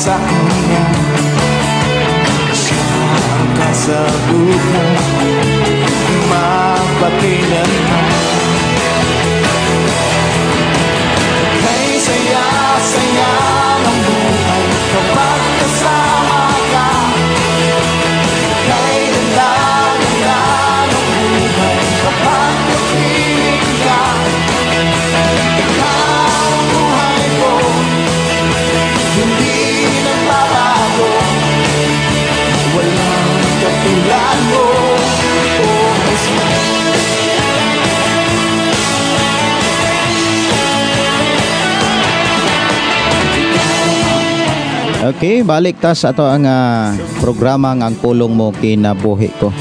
sa kanya, siya ang kasagutan, mapatinan mo. Kay saya-saya ng buhay kapag kasama ka, kay ganda-ganda ng buhay kapag napiling ka. Ikaw ang buhay ko, hindi nagbabago, walang katulad mo. Okay, balik ta sa ato ang programa ang pulong mo kinabuhi ko.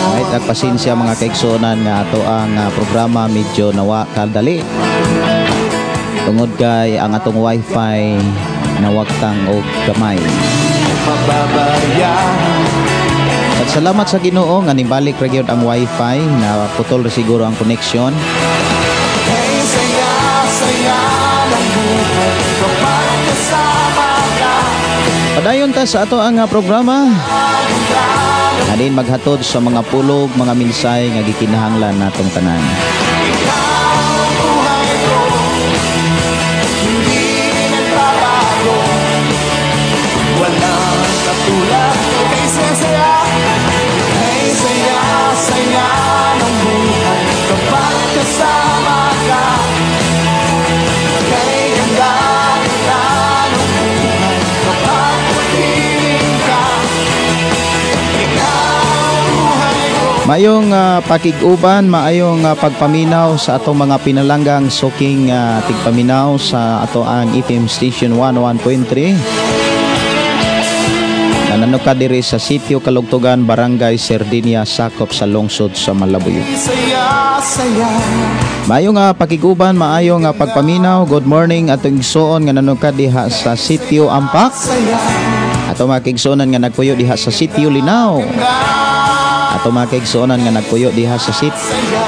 Kahit agpasensya mga kaigsunan nga ato ang programa medyo nawa kadali. Tungod kay ang atong wifi nawaktang og gamay. At salamat sa Ginoo nga nibalik ra gyud ang wifi, na putol ra siguro ang connection. Padayon ta sa ato ang programa. Halin maghatod sa mga pulog, mga minsay nga gikinahanglan natong tanan. Walang katulad kay saya-saya, kay saya-saya ng buhay kapag kasama ka, kay ganda-ganda ng buhay kapag napiling ka. Ikaw ang buhay ko. Maayong pakig-uban, maayong pagpaminaw sa atong mga pinalanggang suking tigpaminaw sa ato ang FM Station 101.3. Nanano ka diri sa sitio Kalugtugan, Barangay Sardinia, sakop sa lungsod sa Malabuyo. Maayong pakiguban, maayong pagpaminaw. Good morning atong igsoon nga nanano ka diha sa sitio Ampak. Ato mga kaigsuonan nga nagpuyo diha sa sitio Linaw. Ato mga kaigsuonan nga nagpuyo diha sa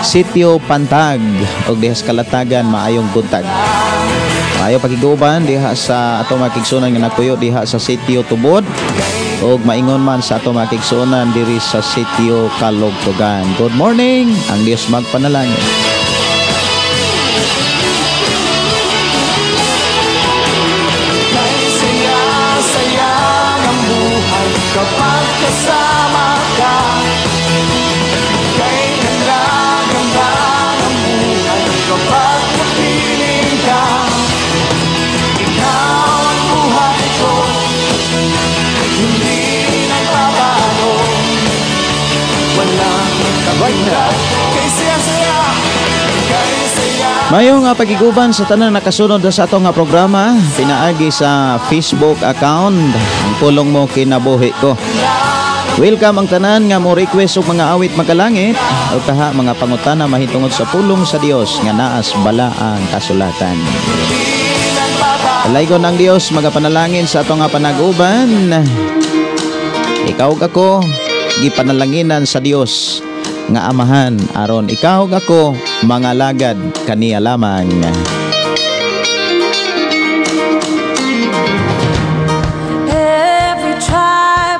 sitio Pantag ug diha sa Kalatagan, maayong buntag. Maayo pakiguban diha sa ato mga kaigsuonan nga nagpuyo diha sa sitio Tubod. Og maingon man sa ato mga kaigsuonan diri sa sitio Kalugtugan. Good morning, ang Dios magpanalangin. Kay saya-saya ng buhay kapag kasama ka, kay ganda-ganda ng buhay kapag napiling ka. Ikaw ang buhay ko, hindi nagbabago, walang katulad kay saya-saya, kay saya. Mayong pagiguban sa tanan nakasunod sa ato nga programa, pinaagi sa Facebook account ang pulong mo kinabuhi ko. Welcome ang tanan nga mo request og mga awit makalangit o taha mga pangutana mahitungod sa pulong sa Dios nga naas bala ang kasulatan. Alaygon ng Dios magapanalangin sa ato nga panag-uban. Ikaw ako gipanalanginan sa Dios nga amahan aron ikaw ako mga lagad kaniya lamang.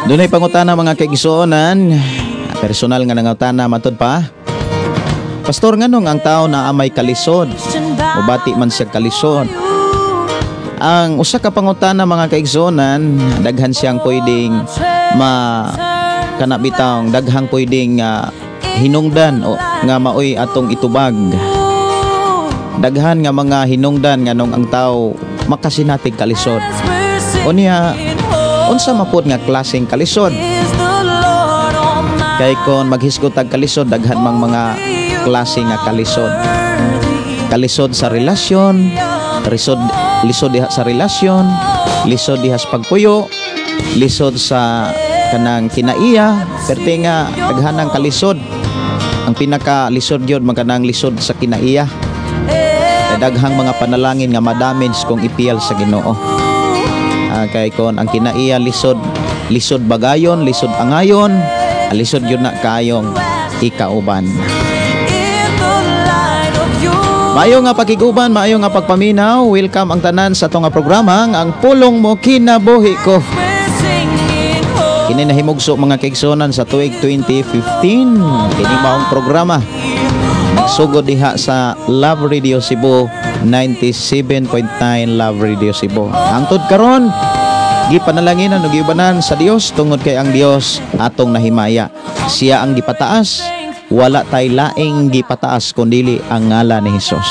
Dunay pangutana mga kaigsuonan, personal nga nangutana matud pa. Pastor, nganong ang tao na amay kalisod o bati man siya kalisod? Ang usa ka pangutana mga kaigsuonan, daghan siyang pwedeng kanabitang daghang pwedeng hinungdan o nga maoy atong itubag. Daghan nga mga hinungdan nganong ang tao makasinatig kalisod. Unya unsa mapud nga klaseng kalisod? Kay kon maghisgot tag kalisod, daghan mang mga klase nga kalisod. Kalisod sa relasyon, lisod diha sa relasyon, lisod diha sa pagpuyo, lisod sa kanang kinaiya, perti nga daghanang kalisod. Ang pinaka lisod gyud magkanang lisod sa kinaiya. Daghang mga panalangin nga madamage kung ipiyal sa Ginoo. Kay kon ang kinaiya lisod bagayon, lisod angayon, lisod yun na kayong ikauban. Maayo nga pakiguban, maayo nga pagpaminaw. Welcome ang tanan sa itong programa, ang pulong mo kinabuhi ko. Kini nahimugso mga kaigsonan sa tuig 2015. Kini maong programa sugod diha sa Love Radio Cebu 97.9 Love Radio Cebu. Hangtod karon gipanalangin ug giubanan sa Dios tungod kay ang Dios atong nahimaya. Siya ang gipataas, wala tay laing gipataas kundili ang ngalan ni Hesus.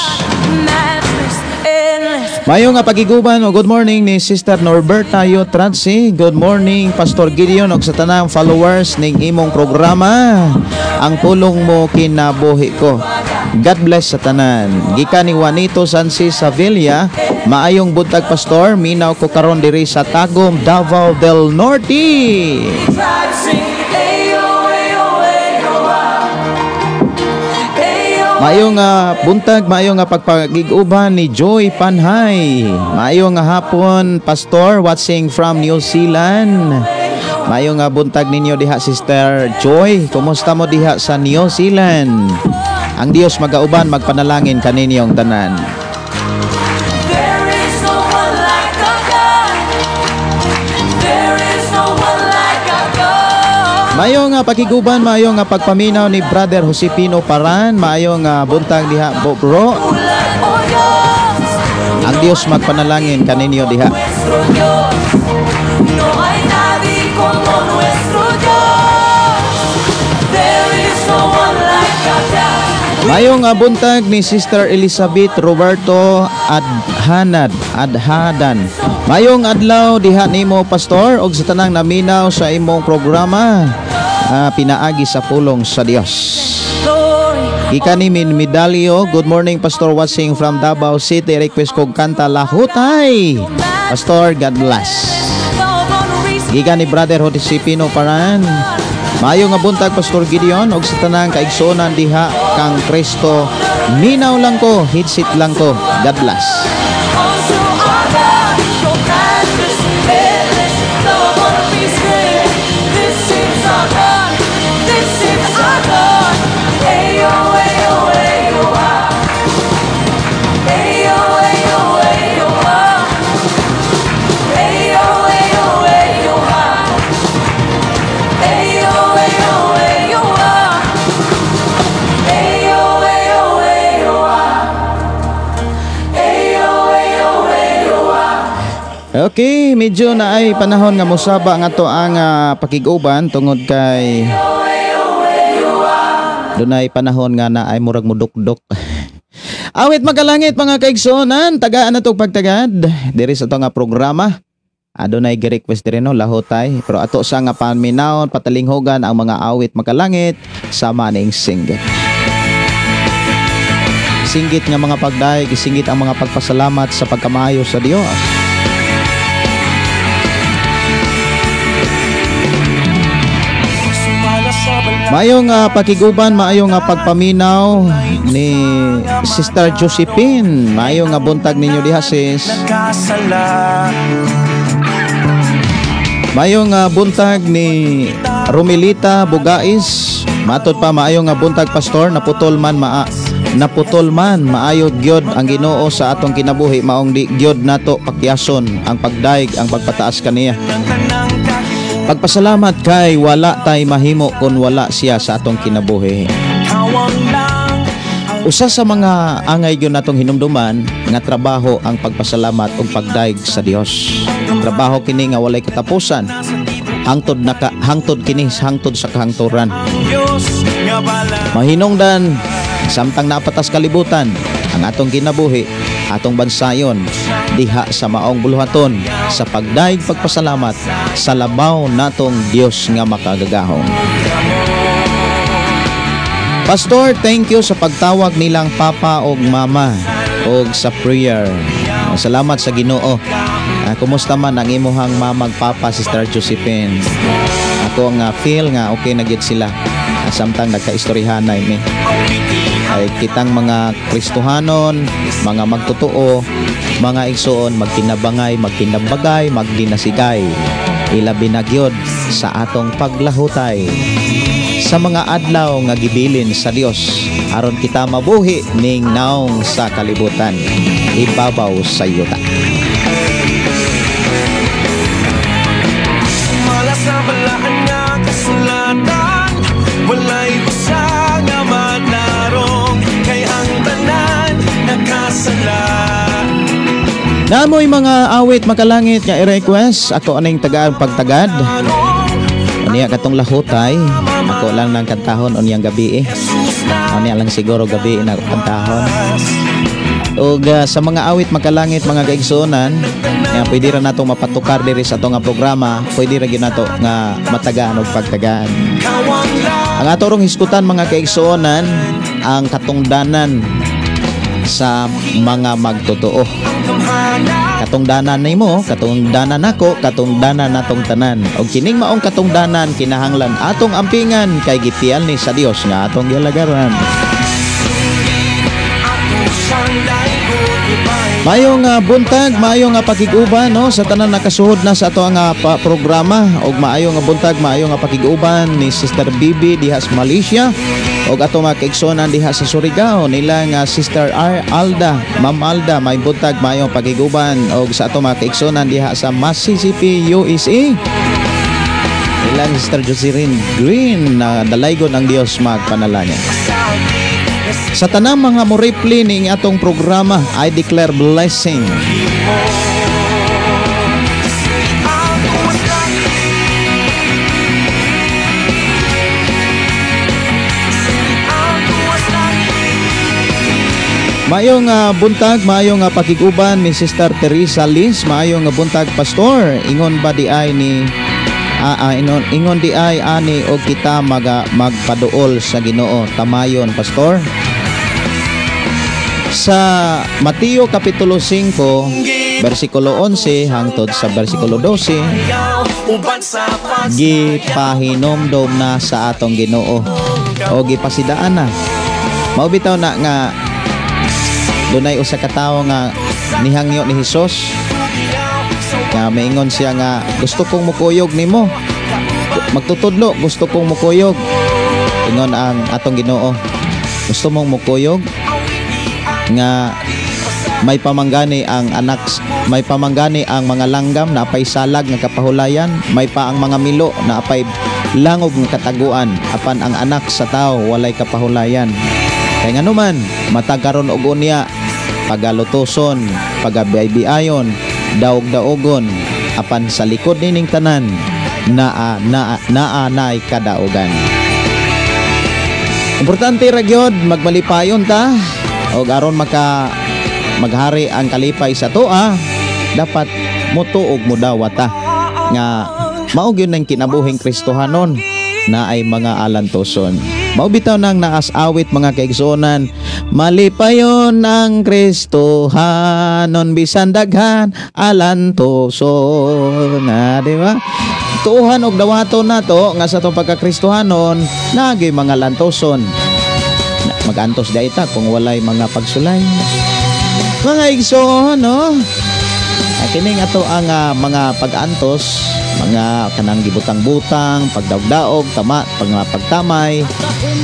Mayo nga pagiguban o good morning ni Sister Norberta Yotradsi. Good morning Pastor Gideon og sa tanang followers ning imong programa, ang pulong mo kinabuhi ko. God bless sa tanan. Gikan ni Juanito Sansi Sevilla. Maayong buntag Pastor, minaw ko karon diri sa Tagum, Davao del Norte. Maayong buntag, maayong pagpagiguban ni Joy Panhay. Maayong hapon Pastor, watching from New Zealand. Maayong buntag ninyo diha Sister Joy. Kumusta mo diha sa New Zealand? Ang Dios magauban, magpanalangin kaninyong tanan. Maayong pakiguban, maayong pagpaminaw ni Brother Josepino Paran. Maayong buntag diha bro. Ang Dios magpanalangin kaninyo diha. Mayong buntag ni Sister Elizabeth Roberto Adhadan. Mayong adlaw diha nimo Pastor og sa tanang naminaw sa imong programa, pinaagi sa pulong sa Dios. Ika ni Medalyo, good morning Pastor, watching from Davao City. Request kog kanta Lahutay. Pastor, God bless. Ika ni Brother Josepino Paran. Maayong buntag Pastor Gideon og sa tanang kaigsuonan diha kang Kristo. Minaw lang ko, headset lang ko. God bless. Okay, medyo na ay panahon nga musaba nga to ang pakiguban tungod kay dunay panahon nga na ay murag mudukdok. Awit magalangit mga kaigsonan, tagaan na tong pagtagad diri sa to nga programa. Adunay gi-request diri no Lahutay, pero ato sa nga paminaw patalinghogan ang mga awit magalangit sa maning singgit. Singgit nga mga pagdaig, singgit ang mga pagpasalamat sa pagkamayo sa Dios. Maayong pakiguban, maayong pagpaminaw ni Sister Josephine. Maayong buntag ninyo diha sis. Maayong buntag ni Romelita Bugais. Matod pa maayong buntag Pastor, naputol man maayo gyud ang Ginoo sa atong kinabuhi, maong di gyud nato pakyason ang pagdaig, ang pagpataas kaniya. Pagpasalamat kay wala tay mahimo kung wala siya sa atong kinabuhi. Usa sa mga angay gyud natong hinumduman nga trabaho ang pagpasalamat ug pagdaig sa Dios. Trabaho kini nga walay katapusan. Hangtod kini hangtod sa kahangturan. Mahinungdan samtang napatas kalibutan ang atong kinabuhi, atong bansayon diha sa maong buluhaton sa pagdaig pagpasalamat sa labaw natong Dios nga makagagahong. Pastor, thank you sa pagtawag nilang papa o mama o sa prayer. Salamat sa Ginoo. Kumusta man ang imuhang mamag papa, Sister Josephine? Ako nga feel nga okay na gyud sila. Samtang nagkaistoryahanay mi. Ay kitang mga Kristohanon, mga magtotoo, mga igsoon, magkinabangay, magkinabagay, magdinasigay. Ilabi na gyud sa atong paglahutay sa mga adlaw nga gibilin sa Dios aron kita mabuhi ning naong sa kalibutan ibabaw sa yuta. Mala sa balaan nga kasulatan, walay usa nga manarong, kay ang tanan nakasala. Namoy mga awit makalangit nga i-request ako aning tagaan pagtagad. Unya katong lahutay, ako lang nang kantahon unyang gabi eh. Unya lang siguro gabi na kantahon. Ug sa mga awit makalangit mga kaigsuonan, nga pwede ra natong mapatukar diri sa atong nga programa, pwede ra gyud nato nga matagaan og pagtagaan. Ang ato rong hisgutan mga kaigsuonan ang katungdanan sa mga magtotoo. Katungdanan nimo, katungdanan nako, katungdanan natong tanan. Og kining maong katungdanan kinahanglan atong ampingan kay gitial ni sa Dios nga atong gilagaran. Mayong buntag, mayong pakiguban no sa tanan nakasuhod na sa ato nga programa, og maayong buntag, maayong pakiguban ni Sister Bibi diha sa Malaysia og ato mga kaigsuonan diha sa Surigao nila nga Sister Alda, Ma'am Alda, may buntag, maayong pakiguban og sa ato mga kaigsuonan diha sa Mississippi, USA. Ilang Sister Josephine Green na dalaygon ang Dios magpanalangin. Sa tanang mga moripli ning atong programa, I declare blessing. Maayong buntag, maayong pakiguban ni Sister Teresa Liz, maayong buntag Pastor. Ingon ba di ay ni ingon di ay ani og kita magpaduol sa Ginoo tamayon Pastor. Sa Mateo Kapitulo 5 versikulo 11 hangtod sa versikulo 12 gipahinomdom na sa atong Ginoo o gipasidaan na. Mao bitaw na nga dunay usa ka tawo nga nihangyo ni Hesus nga maingon siya nga gusto kong mukuyog nimo, magtutudlo gusto kong mukuyog. Ingon ang atong Ginoo, gusto mong mukuyog nga may pamanggani ang anak, may pamanggani ang mga langgam na apay salag nga kapahulayan, may pa ang mga milo na apay langog nga kataguan, apan ang anak sa tao walay kapahulayan. Kay nganuman matagaron og unya pagalutoson, pagabiyayon, daog-daogon, apan sa likod nining tanan naanay kadaogan. Importante ra gyud magmalipayon ta og aron maghari ang kalipay sa toa, dapat mutuog mo dawata nga mao gyud nang kinabuhing Kristohanon na ay mga alantoson. Mao bitaw nang naas awit mga kaigsuonan, malipayon ang Kristohanon bisan daghan alantoson. Di ba? Tuuhan og dawaton nato nga sa tong pagkakristohanon nagay mga lantoson. Magantos da ita kung walay mga pagsulay. Mga igsoon, no? Kining ato ang mga pag-antos, mga kanang gibutang-butang, pagdaog-daog, tama, pagtamay,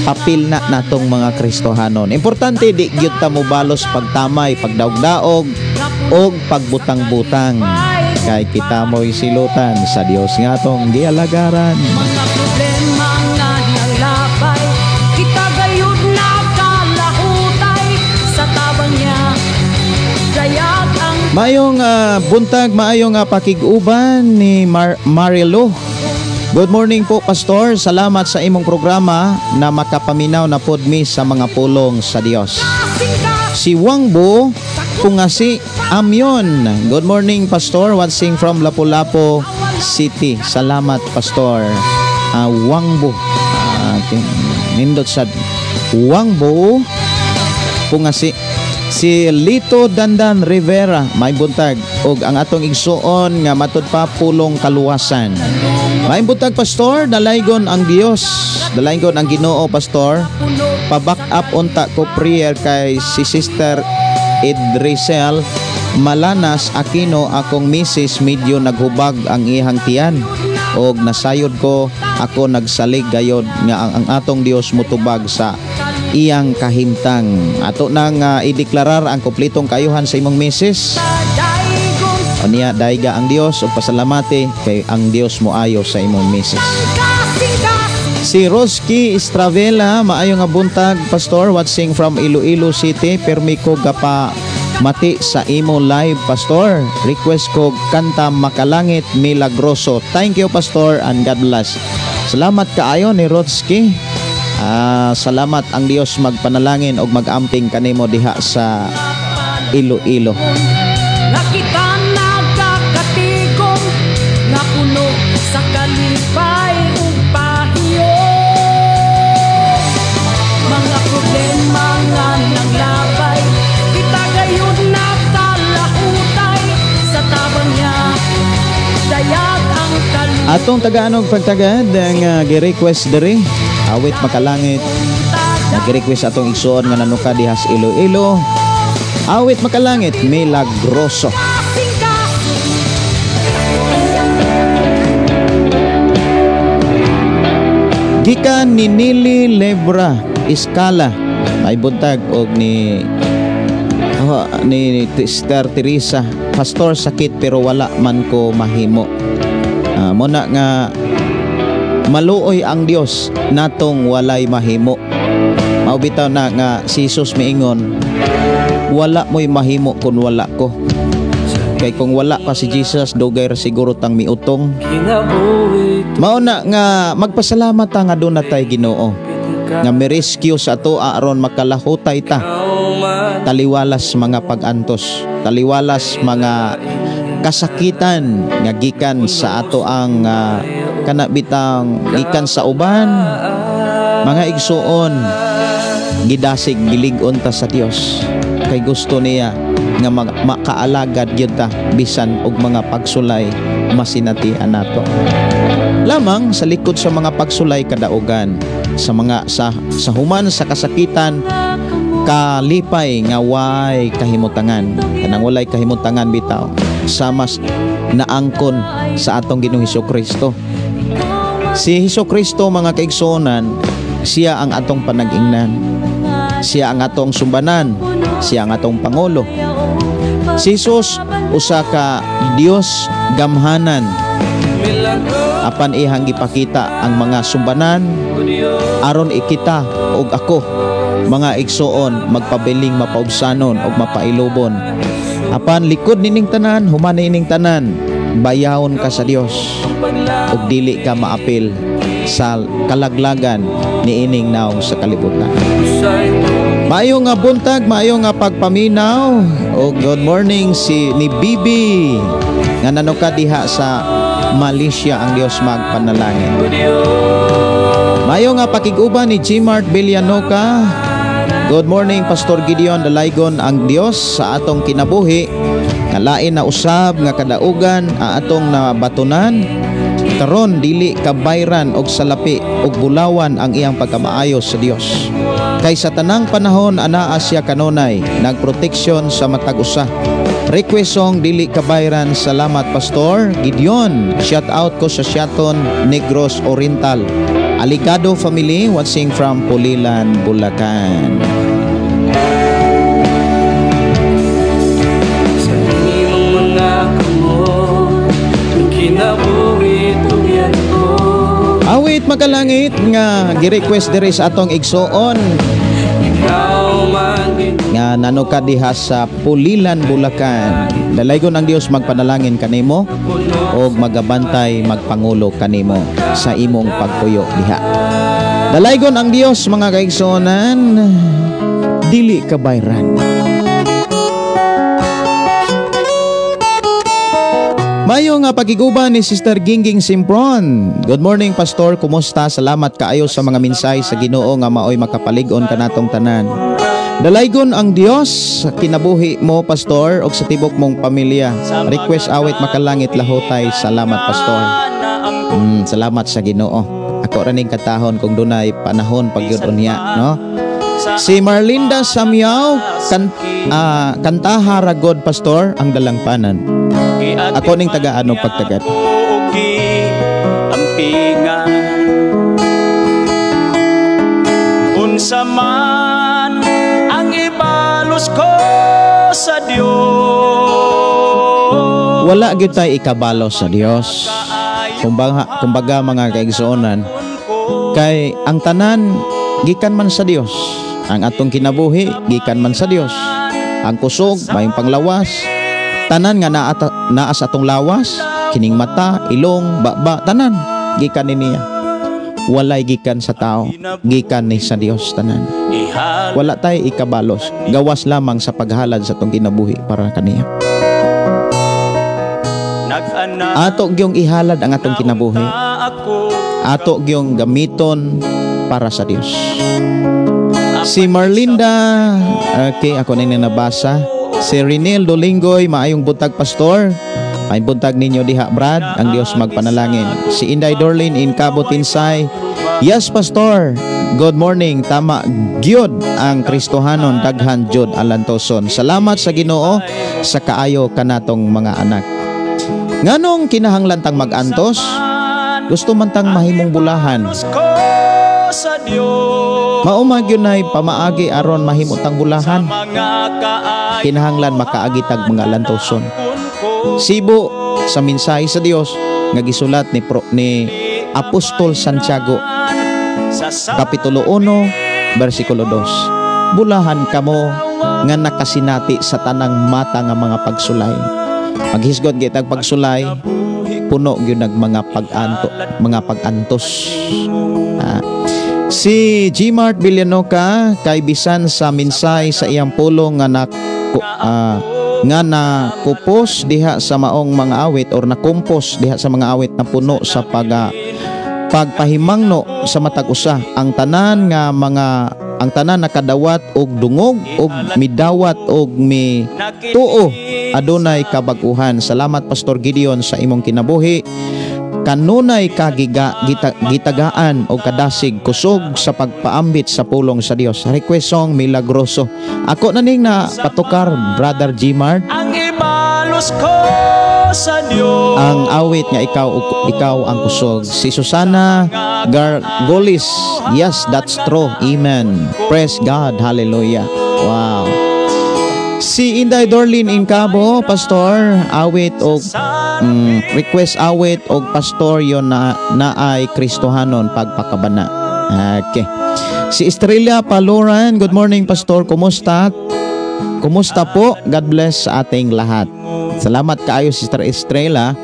papil na natong mga Kristohanon. Importante di gyud ta mo balos pagtamay, pagdaog-daog o pagbutang-butang. Kay kita mo'y silutan sa Dios nga atong gialagaran. Mga problema nga nalapay, kita gayud na kalahutay sa tabang niya. Gayat ang Mayong buntag, maayong pakiguban ni Marilo. Good morning po Pastor, salamat sa imong programa na makapaminaw na pod mi sa mga pulong sa Dios. Si Wangbo Pungasi Amyon. Good morning Pastor, watching from Lapu-Lapu City. Salamat Pastor. Wangbo nindot sa Wangbo Pungasi. Si Lito Dandan Rivera, may buntag og ang atong igsuon nga matud pa pulong kaluwasan. May buntag Pastor, dalaygon ang Dios, dalaygon ang Ginoo Pastor. Pa-back up unta ko prayer kay si Sister Idrisel Malanas Aquino, akong misis medyo naghubag ang ihang tiyan og nasayod ko ako nagsalig gayod nga ang atong Dios mutubag sa iyang kahimtang. Ato nang ideklarar ang kompletong kaayuhan sa imong misis. O niya, daiga ang Dios o pasalamati kay ang Dios mo ayo sa imong misis. Si Roski Estravela, maayo nga buntag, Pastor, watching from Iloilo City. Permi ko gapa mati sa imo live, Pastor. Request ko kanta Makalangit Milagroso. Thank you, Pastor, and God bless. Salamat kaayo ni Roski. Salamat ang Dios magpanalangin og magamping kanimo diha sa Iloilo. Nakita nagkakatigong nga puno sa kalipay ug pahiyo. Mga problema nga naglabay, kita gayud nakalahutay sa tabang niya. Dayag ang kalipay. Atong tagaanog pagtagad ang gi-request diri awit Makalangit. Nag-request atong igsuon nga nanuka diha sa Iloilo. Awit Makalangit Milagroso. Gikan ni Nili Lebra Iskala may buntag og ni Sister Teresa. Pastor, sakit pero wala man ko mahimo. Muna nga maluoy ang Dios natong walay mahimo. Maubitaw na nga si Jesus miingon, wala mo'y mahimo kung wala ko. Kay kung wala pa si Jesus, dugay siguro tang miutong. Mauna nga magpasalamat ta nga doon na tayo Ginoo nga mi-rescue sa ato aron makalahutay ta. Taliwalas mga pag-antos, taliwalas mga kasakitan nga gikan sa ato ang kanabitang gikan sa uban. Mga igsuon, gidasig gilig-on ta sa Dios kay gusto niya nga makaalagad gyud ta bisan og mga pagsulay masinatian nato. Lamang sa likod sa mga pagsulay kadaugan sa human sa kasakitan kalipay nga way kahimutangan. Kanang walay kahimutangan bitaw sama naangkon sa atong Ginoong Hesukristo. Si Hesukristo mga kaigsuonan, siya ang atong panag-ingnan. Siya ang atong sumbanan, siya ang atong pangulo. Si Jesus usa ka Dios gamhanan. Apan ihang gipakita ang mga sumbanan aron ikita ug ako mga igsuon magpabiling mapaubsanon ug mapailubon. Apan likod nining tanan, human nining tanan, bayawon ka sa Dios ug dili ka maapil sa kalaglagan niining naong sa kalibutan. Maayo nga buntag, maayo nga pagpaminaw o good morning ni Bibi nga nanuka diha sa Malaysia. Ang Dios magpanalangin. Maayo nga pakiguban ni Gmart Villanoca. Good morning Pastor Gideon, dalaygon ang Dios sa atong kinabuhi nga lain na usab nga kadaugan atong nabatunan. Karon dili kabayran og salapi og bulawan ang iyang pagkamaayo sa Dios. Kay sa tanang panahon anaa siya kanunay nagproteksyon sa matag usa. Request song dili kabayran. Salamat Pastor Gideon. Shout out ko sa Shaton Negros Oriental. Aligado family watching from Pulilan, Bulacan. Sa imong mga kamot kinabuhi tugyan ko. Awit Makalangit nga gi-request diri sa atong igsuon nga nanuka diha sa Pulilan, Bulacan. Dalaygon ang Dios magpanalangin kanimo og magabantay magpangulo kanimo sa imong pagpuyo diha. Dalaygon ang Dios mga kaigsuonan, dili kabayran. Mayo nga pagiguban ni Sister Gingging Simpron. Good morning Pastor, kumusta? Salamat kaayo sa mga minsay sa Ginoo nga maoy makapalig-on kanatong tanan. Dalaygon ang Dios sa kinabuhi mo Pastor og sa tibok mong pamilya. Request awit Makalangit lahutay. Salamat Pastor. Salamat sa Ginoo. Ako ra ning katahon kung dunay panahon pagyud unya, no? Si Marlinda Samyaw kantaha ra God Pastor ang dalangpanan. Ako ning taga-ano pagtagat. Ampingan unsa man ibalos ko sa Dios. Wala gyud tay ikabalo sa Dios. Kumbaga mga kaigsuonan, kay ang tanan gikan man sa Dios. Ang atong kinabuhi gikan man sa Dios. Ang kusog mayong panglawas, tanan nga naa sa atong lawas, kining mata, ilong, baba, tanan gikan ni niya. Walay gikan sa tao, gikan ni sa Dios tanan. Wala tay ikabalos, gawas lamang sa paghalad sa atong kinabuhi para kaniya. Ato gyung ihalad ang atong kinabuhi. Ato gyung gamiton para sa Dios. Si Marlinda, okay, ako na nabasa. Si Renel Dolingoy, maayong buntag pastor. May buntag ninyo diha, Brad. Ang Dios magpanalangin. Si Inday Dorlin in Cabo Tinsay. Yes, pastor. Good morning. Tama gyud ang Kristohanon daghan jud alantoson. Salamat sa Ginoo sa kaayo kanatong mga anak. Nganong kinahanglan tang mag-antos? Gusto man tang mahimong bulahan. Maumag yun ay pamaagi aron mahimo tang bulahan. Kinahanglan makaagitag mga lantoson. Sibo sa mensahe sa Dios nga gisulat ni Apostol Santiago Kapitulo 1 versikulo 2. Bulahan kamo nga nakasinati sa tanang mata nga mga pagsulay. Maghisgod gitag pagsulay, puno gyud nag mga pagantos. Si Gmart Villanoca kay bisan sa minsay sa iyang pulong nga nakupos diha sa maong mga awit or nakumpos diha sa mga awit na puno sa pagpahimangno sa matag usa ang tanan nakadawat og dungog og midawat og mi tuo adunay kabag-uhan. Salamat Pastor Gideon sa imong kinabuhi. Kanunay gitagaan o kadasig kusog sa pagpaambit sa pulong sa Dios. Request song Milagroso. Ako na ning na patukar, Brother Gmart. Ang ibalos ko sa Dios. Ang awit nga ikaw ang kusog. Si Susana Gargolis. Yes, that's true. Amen. Praise God. Hallelujah. Wow. Si Inday Dorlin in Cabo, pastor, awit og request awit og pastor yon na ay Kristohanon pagpakabana. Okay. Si Estrella Paloran, good morning pastor, kumusta? Kumusta po? God bless sa ating lahat. Salamat kaayo Sister Estrella.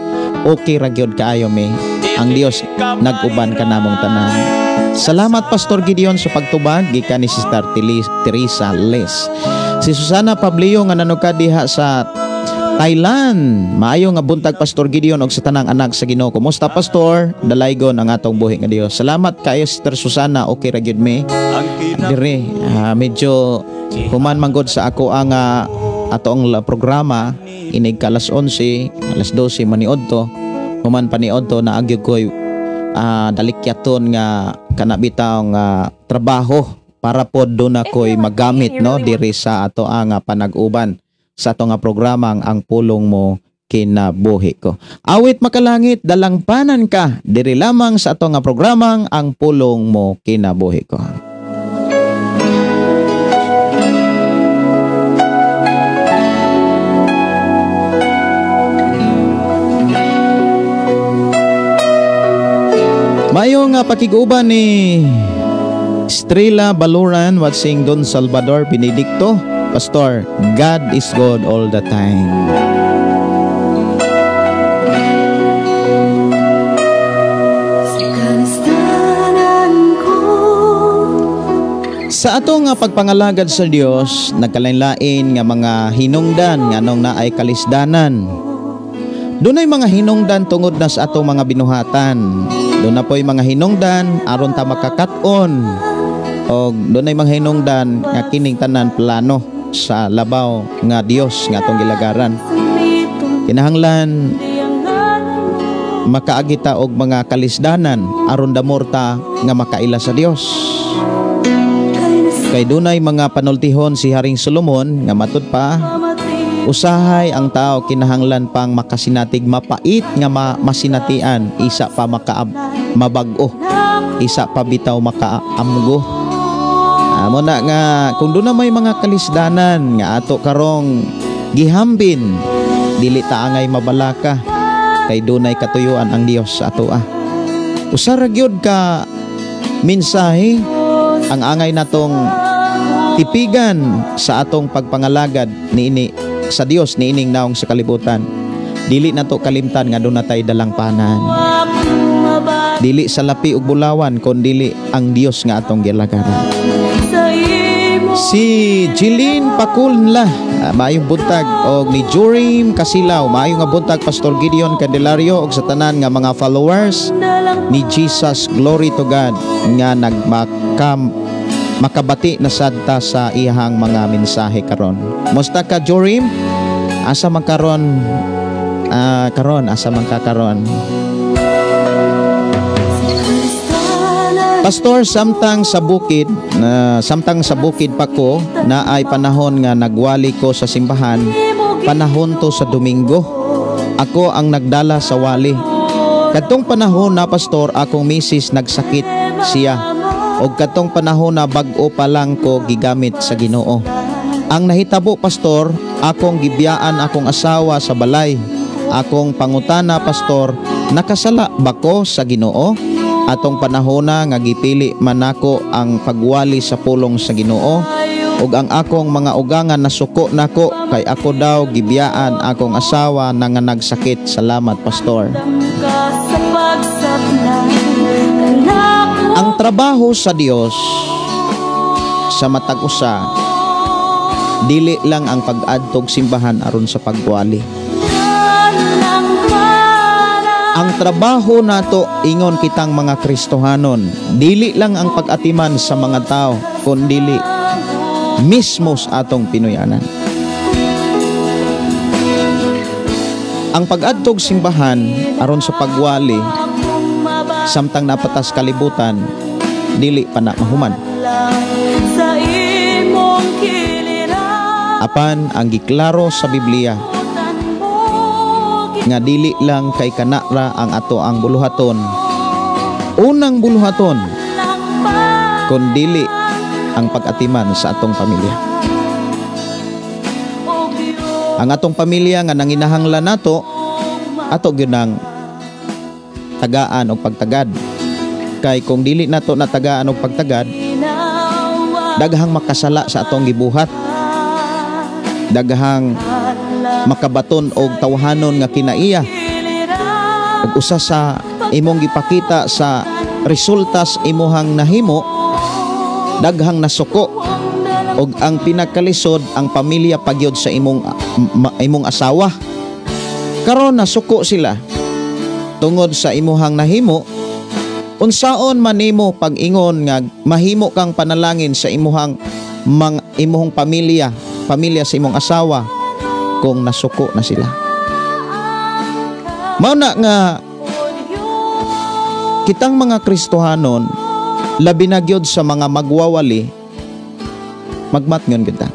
Okay ra gyud kaayo me. Ang Dios nag-uban ka namong tanan. Salamat Pastor Gideon sa pagtubag gikan ni Sister Teresa Les. Si Susana Pablio nga nanukad diha sa Thailand. Maayo nga buntag Pastor Gideon og sa tanang anak sa Ginoo. Kumusta pastor? Dalaygon ang atong buhi nga Dios. Salamat kayo Sister Susana. Okay ra gyud me. Dire medyo human manggod sa ako ang atong programa inig ka alas 11, alas 12 maniodto. Human paniodto na agyud koy dalikyaton nga kanabitaw nga trabaho para pod doon ako'y magamit no diri sa ato ang panag-uban sa ato nga programang ang pulong mo kinabuhi ko. Awit makalangit dalangpanan ka diri lamang sa ato nga programang ang pulong mo kinabuhi ko. Mayo nga pakiguban ni Estrella Baluran watching Don Salvador Benedicto. Pastor, God is good all the time. Sa ato nga pagpangalagad sa Dios, nagkalain-lain nga mga hinungdan nga nung naay kalisdanan. Dunay mga hinungdan tungod na sa ato mga binuhatan. Doon na po'y mga hinungdan aron ta makakaton. O doon ay mga hinungdan nga kining tanan plano sa labaw nga Dios nga atong gilagaran. Kinahanglan makaagita og mga kalisdanan aron damorta nga makaila sa Dios. Kay dunay mga panultihon si Haring Solomon nga matud pa, usahay ang tao kinahanglan pang makasinatig mapait nga masinatian, isa pa mabag-o, isa pa bitaw makaamgo. Amo na nga kung doon na may mga kalisdanan nga ato karong gihambin, dili ta angay mabalaka kay dunay katuyuan ang Dios sa ato. Usa ra gyud ka mensahe ang angay natong tipigan sa atong pagpangalagad niini sa Dios niining naong sa kalibutan. Dili nato kalimtan nga doon na tay dalangpanan. Dili sa lapi ug bulawan kon dili ang Dios nga atong gilagaran. Si Jeline Paculnla, maayong buntag, og ni Jorim Kasilaw, maayong nga buntag Pastor Gideon Candelario og sa tanan nga mga followers ni Jesus Glory to God nga makabati na sadta sa iyang mga mensahe karon. Musta ka Jorim? Asa man karon? Asa man ka karon? Pastor, samtang sa bukid pa ko na ay panahon nga nagwali ko sa simbahan, panahon to sa Domingo. Ako ang nagdala sa wali. Kadtong panahon na pastor, akong misis nagsakit siya. Og kadtong panahon na bag-o pa lang ko gigamit sa Ginoo. Ang nahitabo pastor, akong gibiyaan akong asawa sa balay. Akong pangutana pastor, nakasala ba ko sa Ginoo? Atong panahona nga gipili man ako ang pagwali sa pulong sa Ginoo ug ang akong mga ugangan nasuko nako kay ako daw gibiyaan akong asawa na nga nagsakit. Salamat pastor. Ang trabaho sa Dios sa matag usa dili lang ang pag-adtog simbahan aron sa pagwali. Ang trabaho nato ingon kitang mga Kristohanon, dili lang ang pag-atiman sa mga tao, kundi mismo sa atong Pinoyanan. Ang pag-adtog simbahan aron sa pagwali samtang napatas kalibutan, dili pa na mahuman. Apan ang giklaro sa Biblia nga dili lang kay kanara ang ato ang buluhaton, unang buluhaton, kundi ang pag-atiman sa atong pamilya. Ang atong pamilya nga nanginahanglan nato, ato gyud nang tagaan og pagtagad. Kay kung dili nato natagaan og pagtagad, daghang makasala sa atong gibuhat, daghang makabaton og tawhanon nga kinaiya, ug usa sa imong gipakita sa resultas imuhang nahimo, daghang nasuko, ug ang pinakalisod ang pamilya pagyod sa imong asawa. Karon nasuko sila tungod sa imuhang nahimo. Unsaon man nimo pag-ingon nga mahimo kang panalangin sa imuhang pamilya sa imong asawa kung nasuko na sila. Mao na nga kitang mga Kristohanon, labi na gyud sa mga magwawali, magmatngon kita.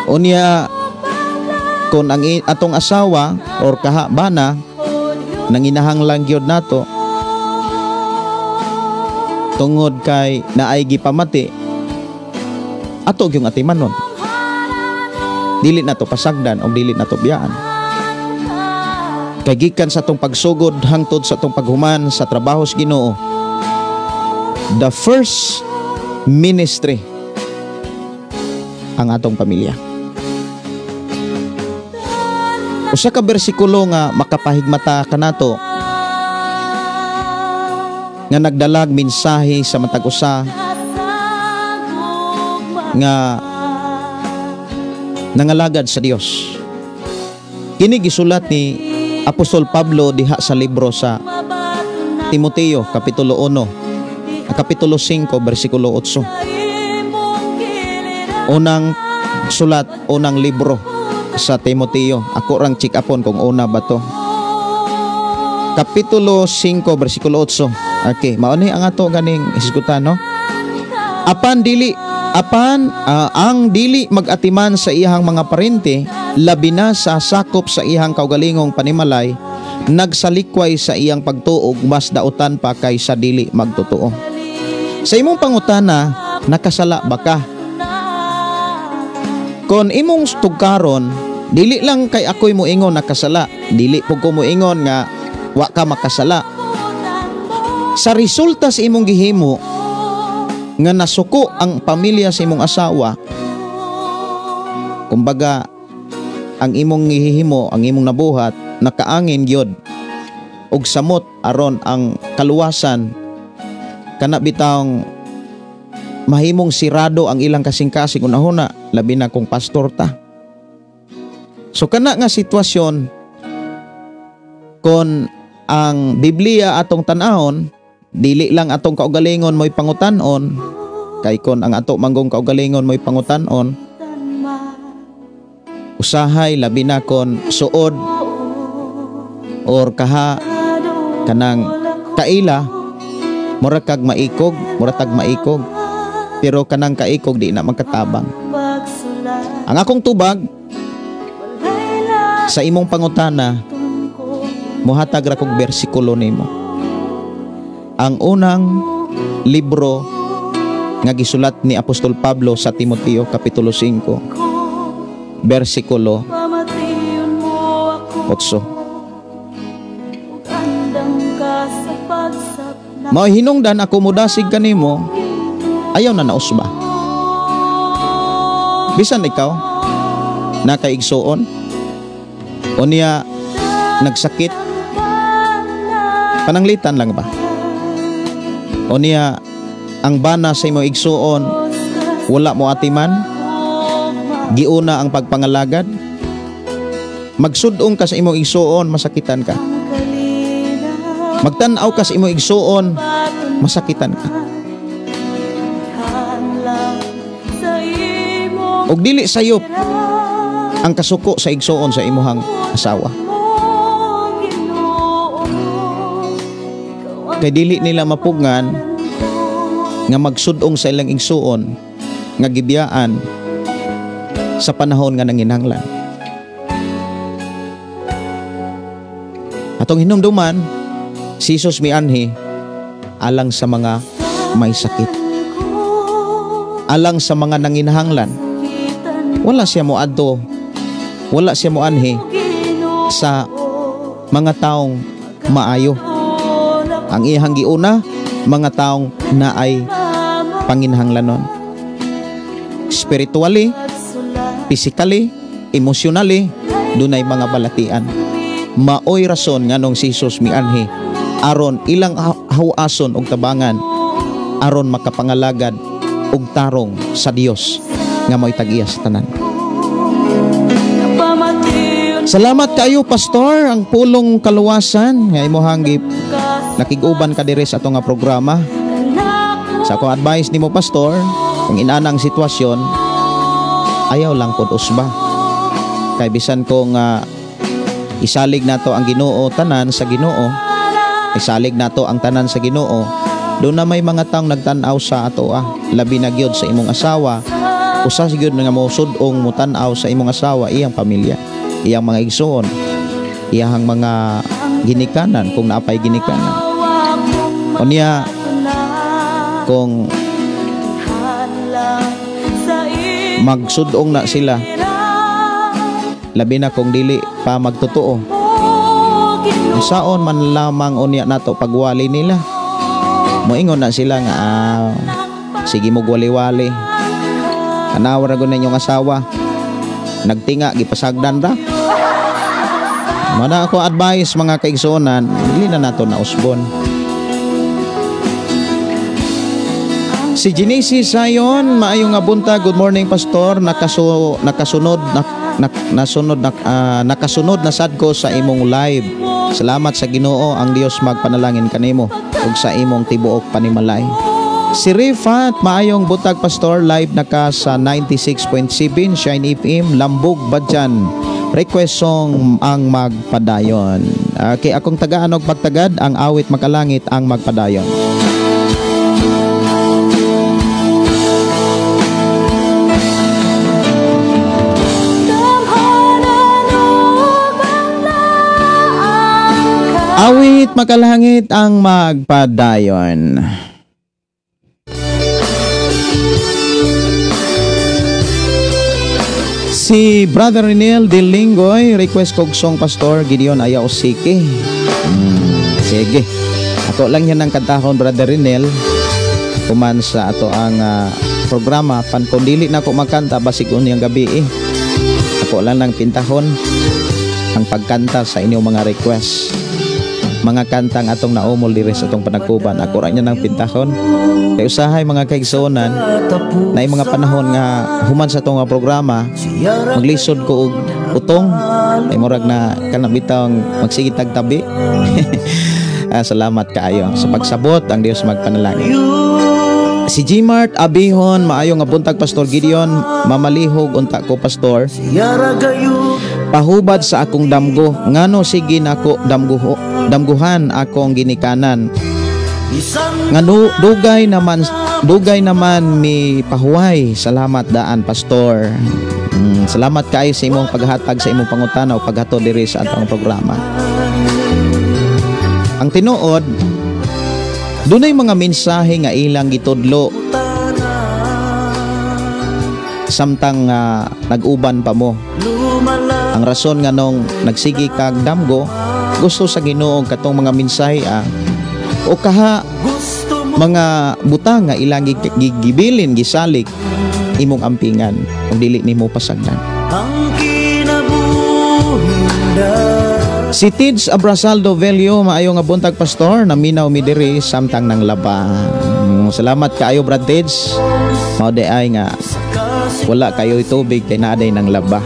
Unya kung ang atong asawa or kahabana nanginahanglan gyud nato tungod kay naay gipamati, ato gyung atimanon. Dili nato pasagdan o dili nato biyaan. Kay gikan sa atong pagsugod hangtod sa atong paghuman sa trabaho sa Ginoo, the first ministry ang atong pamilya. Usa ka bersikulo nga makapahigmata kanato nga nagdalag mensahe sa matag usa nga nangalagad sa Dios. Kini gisulat ni Apostol Pablo diha sa libro sa Timoteo kapitulo 1, kapitulo 5 bersikulo 8. Unang sulat, unang libro sa Timoteo. Ako rang check upon kung una ba to. Kapitulo 5 bersikulo 8. Okay, mao ni ang ato ganing isgutan, no? Ang dili mag-atiman sa iyang mga parente, labi na sa sakop sa iyang kaugalingong panimalay, nagsalikway sa iyang pagtuog mas dautan pa kaysa dili magtotoo. Sa imong pangutana, nakasala ba ka? Kung imong tugkaron, dili lang kay ako'y moingon nakasala, dili po ko moingon nga wa ka makasala. Sa resulta sa imong gihimo nga nasuko ang pamilya sa imong asawa, kumbaga ang imong gihimo, ang imong nabuhat nakaangin gyud og samot aron ang kaluwasan kana bitawng mahimong sirado ang ilang kasing-kasing unahuna, labi na kung pastor ta. So kana nga sitwasyon, kon ang Biblia atong tan-ahon, dili lang atong kaugalingon mo'y pangutan-on, kay kon ang ato manggong kaugalingon mo'y pangutan-on, usahay labi na kon suod or kaha kanang kaila, muratag maikog, pero kanang kaikog di na magkatabang. Ang akong tubag sa imong pangutana, muhatag ra kog bersikulo nimo. Ang unang libro nga gisulat ni Apostol Pablo sa Timoteo kapitulo 5 bersikulo 8. Mao hinungdan ako mudasig kanimo, ayaw na nausba. Bisan ikaw nakaigsuon o niya nagsakit, pananglitan lang ba? O niya ang bana sa imong igsuon wala mo atiman, giuna ang pagpangalagad, magsudong ka sa imong igsuon, masakitan ka. Magtanaw ka sa imong igsuon, masakitan ka. Og dili sayop ang kasuko sa igsuon sa imuhang asawa. Kay dili nila mapugngan nga magsudong sa ilang igsuon nga gibiyaan sa panahon nga nanginhanglan. Atong hinumduman, si Jesus mianhi alang sa mga may sakit, alang sa mga nanginhanglan. Wala siya moadto, wala siya moanhi sa mga taong maayo. Ang iyang giuna, mga taong naay panginhanglanon, spiritually, physically, emotionally, dunay mga balatian. Maoy rason nganong si Jesus mianhi aron ilang hawason og tabangan aron makapangalagad og tarong sa Dios nga mo'y tag-iya sa tanan. Salamat kayo, Pastor, ang pulong kaluwasan nga imuhang nakiguban ka diri sa ato nga programa. Sa akong advice nimo, Pastor, kung inanang sitwasyon, ayaw lang pud usba. Kay bisan kung isalig nato ang Ginoo tanan sa Ginoo, isalig nato ang tanan sa Ginoo, doon na may mga taong nagtan-aw sa ato labi na gyud sa imong asawa, usa gyud nga mosud-ong mutan-aw sa imong asawa, iyang pamilya, iyang mga igsoon, iyang mga ginikanan kung naapay ginikanan. Unya kung magsudong na sila, labi na kung dili pa magtotoo, saon man lamang unya nato pagwali nila, moingon na sila nga sige mo wali-wali, anawar na inyong asawa, nagtinga gipasagdan ra. Mana ako advice mga kaigsuonan, dili na nato na usbon. Si Genesis Sayon, maayong nga buntag. Good morning, Pastor. Nakasunod na sad ko sa imong live. Salamat sa Ginoo, ang Dios magpanalangin kanimo ug sa imong tibuok panimalay. Si Rifat, maayong buntag, Pastor. Live naka sa 96.7 Shine FM, Lambog, Badjan. Request song ang magpadayon. Kay akong tagaan og pagtagad, ang awit makalangit ang magpadayon. Awit makalangit ang magpadayon. Si Brother Renel Del Lingoy, request kog song Pastor Gideon Ayaw Siki. Sige. Ato lang yan ang kantahon, Brother Renel. Kuman sa ato ang programa. Kung dili na ako magkanta, basig unyang gabi Ako lang ng pintahon ang pagkanta sa inyong mga request. Mga kantang atong naumol diri sa atong panagkuban. Ako ra niya ng pintahon. Kay usahay mga kaigsuonan na mga panahon nga human sa atong programa, maglisod ko og utong ay murag na kanang bitawng magsigit tagtabi. Salamat kaayo sa pagsabot. Ang Dios magpanalangin. Si Gmart Abihon, maayo nga buntag Pastor Gideon, mamalihog unta ko Pastor. Pahubad sa akong damgo, ngano sige nako damguhan akong ginikanan. Ngano dugay naman mi pahuway. Salamat daan Pastor. Salamat kaayo sa imong paghatag sa imong pangutana o paghatod diri sa atong programa. Ang tinuod, dunay mga mensahe nga ilang gitudlo samtang nag-uban pa mo. Ang rason nga nung nagsigi kag damgo, gusto sa Ginoo katong mga mensahe o kaha mga butang nga ilang gigibilin gisalik imong ampingan kung dili nimo pasagdan. Si Tids Abrasaldo Velio, maayo nga buntag Pastor, naminaw mi diri samtang nang laba. Salamat kaayo Brad Tids. Mao di ay nga wala kayo tubig kay naaday nang laba.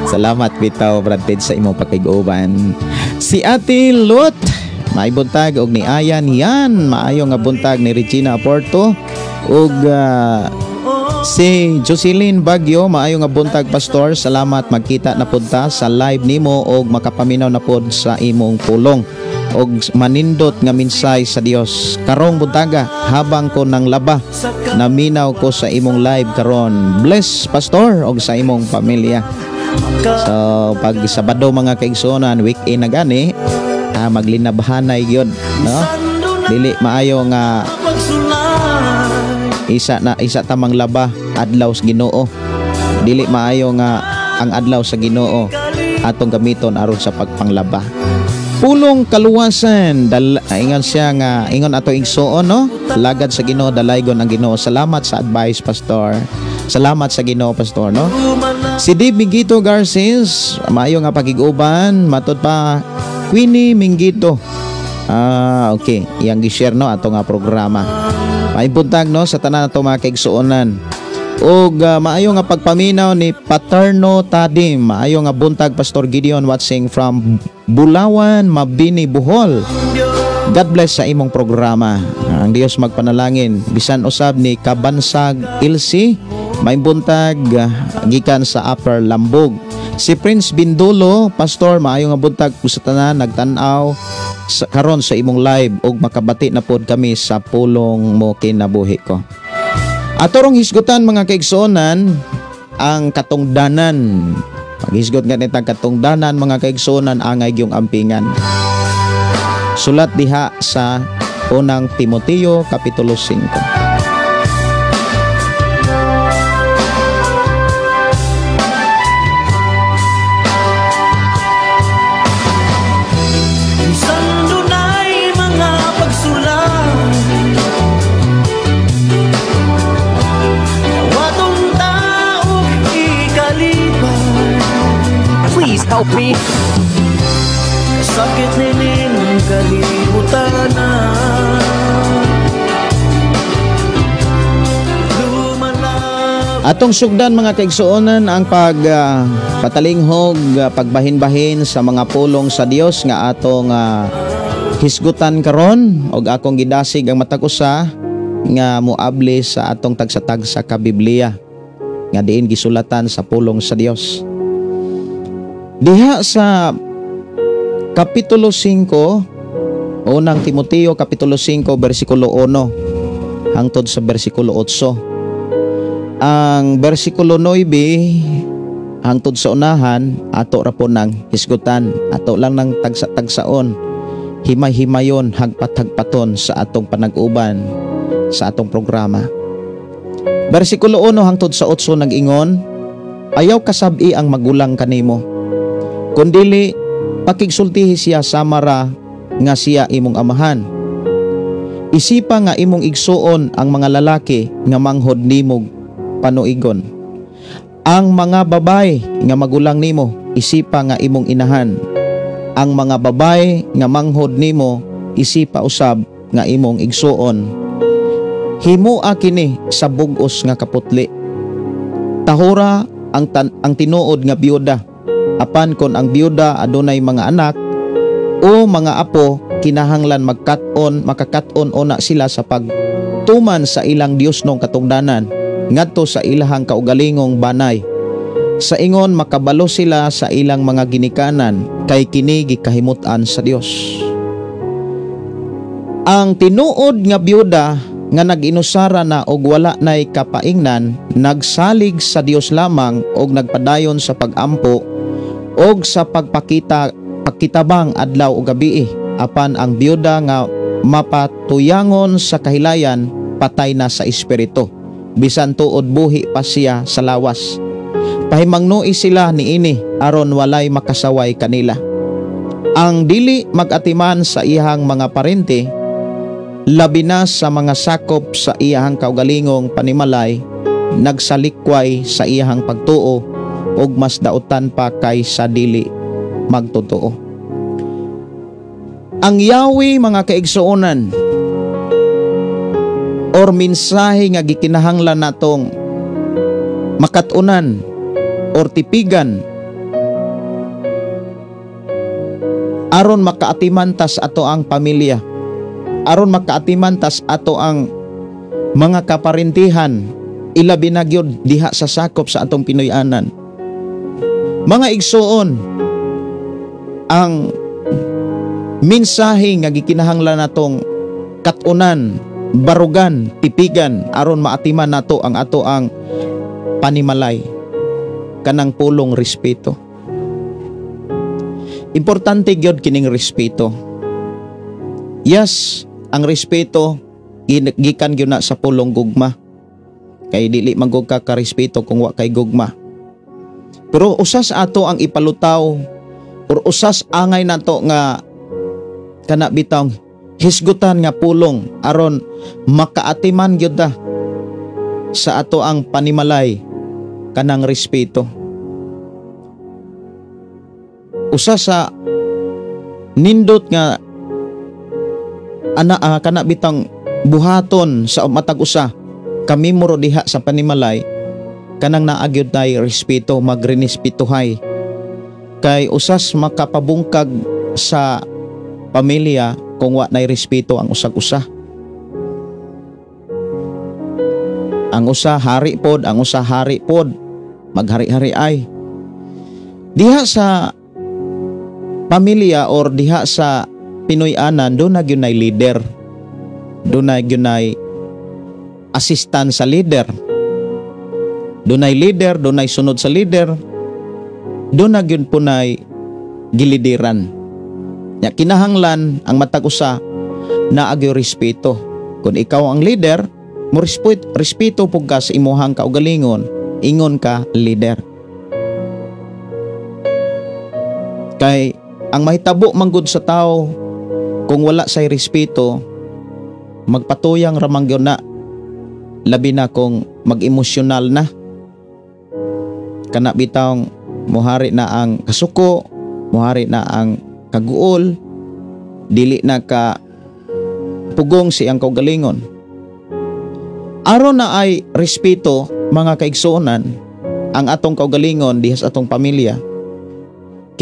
Salamat bitaw Brad Tids sa imong pakiguban. Si Ate Lot, may buntag og ni Ayan yan, maayo nga buntag ni Regina Porto og si Jocelyn Bagyo, maayo nga buntag Pastor. Salamat magkita na punta sa live nimo og makapaminaw na pod sa imong pulong og manindot nga minsay sa Dios. Karong buntaga habang ko nang laba, naminaw ko sa imong live karon. Bless Pastor og sa imong pamilya. So pag Sabado mga kaigsuonan, weekend na gani, maglinabahanay gyud, no? Dili maayo nga isa tamang laba adlaw sa Ginoo. Dili maayo nga ang adlaw sa Ginoo atong gamiton aron sa pagpanglaba. Pulong kaluwasan, ingon siya nga ingon ato igsuon, no? Lagad sa Ginoo dalaygon ang Ginoo. Salamat sa advice Pastor. Salamat sa Ginoo Pastor, no? Si Dave Mingito Garces, maayo nga pagiguban, matud pa Queenie Mingito. Okay, iyang gi-share no ato nga programa. Maibuntag no sa tanan nato mga kaigsuonan. Og maayo nga pagpaminaw ni Paterno Tadim. Maayo nga buntag Pastor Gideon watching from Bulawan, Mabini, Bohol. God bless sa imong programa. Ang Dios magpanalangin bisan usab ni Kabansag Ilsi. May buntag gikan sa Upper Lambog. Si Prince Bindulo, Pastor, maayo nga buntag sa tanan nagtan-aw karon sa imong live og makabati na pod kami sa pulong mo kinabuhi ko. Atorong hisgutan mga kaigsuonan ang katungdanan. Paghisgot nga nitang katungdanan mga kaigsuonan angay yung ampingan. Sulat diha sa unang Timoteo kapitulo 5. Help me. Sakit nining kalibutan na atong sugdan mga kaigsuonan ang patalinghog pagbahin-bahin sa mga pulong sa Dios nga atong hisgutan karon og akong gidasig ang matag usa nga moabli sa atong tagsa-tagsa ka Biblia nga diin gisulatan sa pulong sa Dios. Diha sa Kapitulo 5, unang Timoteo Kapitulo 5, versikulo 1 hangtod sa versikulo 8. Ang versikulo 9 hangtod sa unahan, ato ra po ng hisgutan. Ato lang ng tagsa-tagsaon, himay-himayon, hagpat-hagpaton sa atong panag-uban, sa atong programa. Versikulo 1 hangtod sa 8 nag-ingon, ayaw kasabi ang magulang kanimo, kundili pakigsultihi siya samara nga siya imong amahan. Isipa nga imong igsuon ang mga lalaki nga manghod nimog panuigon. Ang mga babay nga magulang nimo, isipa nga imong inahan. Ang mga babay nga manghod nimo, isipa usab nga imong igsuon. Himua kini sa bug-os nga kaputli. Tahura ang tinuod nga biyuda, apan kon ang biyuda adunay mga anak o mga apo, kinahanglan makakaton una sila sa pagtuman sa ilang Dios nung katungdanan ngadto sa ilahang kaugalingong banay. Sa ingon makabalo sila sa ilang mga ginikanan kay kini gikahimutan sa Dios. Ang tinuod nga biyuda nga nag-inusara na og wala nay kapaingnan, nagsalig sa Dios lamang og nagpadayon sa pagampo og sa pagpakitabang adlaw o gabi. Apan ang biyuda nga mapatuyangon sa kahilayan, patay na sa espiritu, bisan tuod buhi pa siya sa lawas. Pahimangnuy sila niini aron walay makasaway kanila. Ang dili magatiman sa iyang mga parente, labi na sa mga sakop sa iyang kaugalingong panimalay, nagsalikway sa iyang pagtuo ug mas dautan pa kay sa dili magtotoo. Ang yawi mga kaigsuonan or mensahe nga gikinahanglan natong makatunan or tipigan aron makaatimantas ato ang pamilya, aron makaatimantas ato ang mga kaparintihan, ilabi na gyud diha sa sakop sa atong Pinoyanan. Mga igsuon, ang mensahe nga gikinahanglan natong katunan, barugan, tipigan aron maatiman nato ang ato ang panimalay, kanang pulong respeto. Importante gyud kining respeto. Yes, ang respeto gikan gyud na sa pulong gugma. Kay dili magug ka respeto kung wa kay gugma. Pero usas ato ang ipalutaw or usas angay nato nga kana bitang hisgutan nga pulong aron makaatiman gyud ta sa ato ang panimalay kanang respeto. Usa sa nindot nga kana bitang buhaton sa matag usa kami muro diha sa panimalay, kanang naagyod tay respeto, magrenespetohay. Kay usas makapabungkag sa pamilya kung wa nay respeto ang usag-usa. Ang usa hari pod, ang usa hari pod, maghari-hari ay. Diha sa pamilya or diha sa Pinoyanan, doon na gyud nay leader. Doon na gyud nay assistant sa leader. Doon nay leader, doon nay sunod sa leader. Doon na gyud punay gilidiran. Ya kinahanglan ang matag usa na agyo respeto. Kung ikaw ang leader, mo respeto pug ka sa imuhang kaugalingon, ingon ka leader. Kay ang mahitabo manggod sa tao kung wala say respeto, magpatuyang ramang gyud na, labi na kung mag-emosyonal na. Kana bitawng muhari na ang kasuko, muhari na ang kaguol, dili na ka pugong siyang kaugalingon. Aron na ay respeto mga kaigsuonan ang atong kaugalingon diha sa atong pamilya,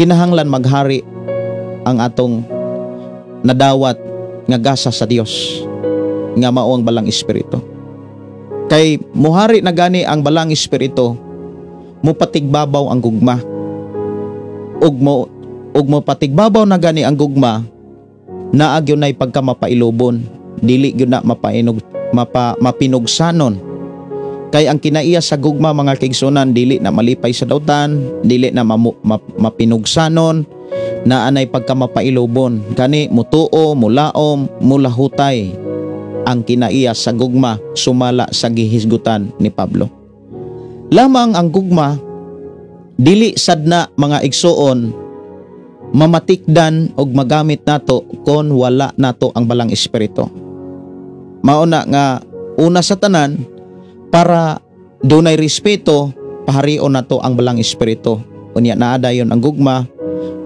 kinahanglan maghari ang atong nadawat nga gasa sa Dios nga mao ang balang espiritu. Kay muhari na gani ang balang espiritu, mupatigbabaw ang gugma. Ug mo patigbabaw na gani ang gugma, naagyo nay pagka mapailubon, dili gyud na mapinugsanon. Kay ang kinaiya sa gugma mga kaigsunan, dili na malipay sa dautan, dili na mapinugsanon, na anay pagka mapailubon. Kani mutuo, mulaom, mulahutay ang kinaiya sa gugma, sumala sa gihisgutan ni Pablo. Lamang ang gugma dili sad na mga igsuon mamatikdan og magamit nato kon wala nato ang balang espiritu. Mao na nga una sa tanan, para dunay respeto, paharion nato ang balang espiritu. Unya naa dayon ang gugma,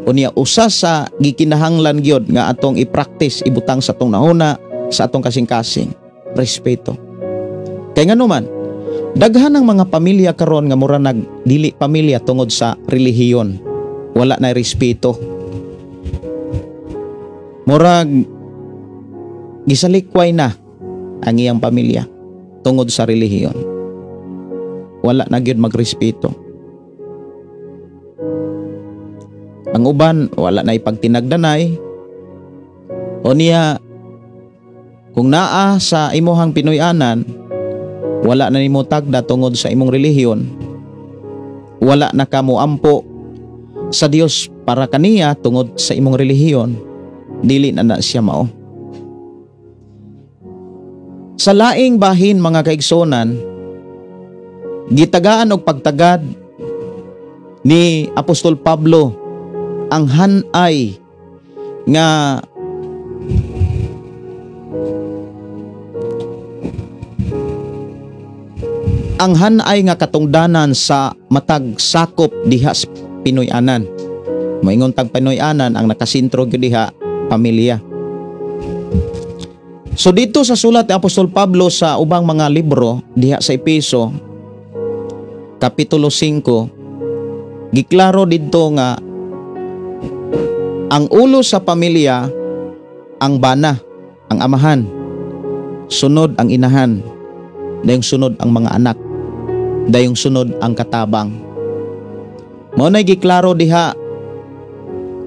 unya usa sa gikinahanglan gyud nga atong i-practice, ibutang sa atong nahuna, sa atong kasing-kasing, respeto. Kay ngano man, daghan ang mga pamilya karon nga mura nagdili pamilya tungod sa relihiyon. Wala na respeto. Murag gisalikway na ang iyang pamilya tungod sa relihiyon. Wala na gyud magrespeto. Ang uban wala na ipagtinagdanay. O niya, kung naa sa imuhang Pinoyanan, wala na nimo tagda tungod sa imong relihiyon, wala na kamo ampo sa Dios para kaniya tungod sa imong relihiyon, dili na siya mao. Sa laing bahin mga kaigsonan, gitagaan og pagtagad ni Apostol Pablo ang hanay nga katungdanan sa matag sakop diha sa Pinoyanan. Moingon tag Pinoyanan ang nakasintro gyud diha pamilya. So dito sa sulat ni Apostol Pablo sa ubang mga libro diha sa Efeso kapitulo 5, giklaro didto nga ang ulo sa pamilya ang bana, ang amahan, sunod ang inahan, dayong sunod ang mga anak, dayong sunod ang katabang. Mao nay giklaro diha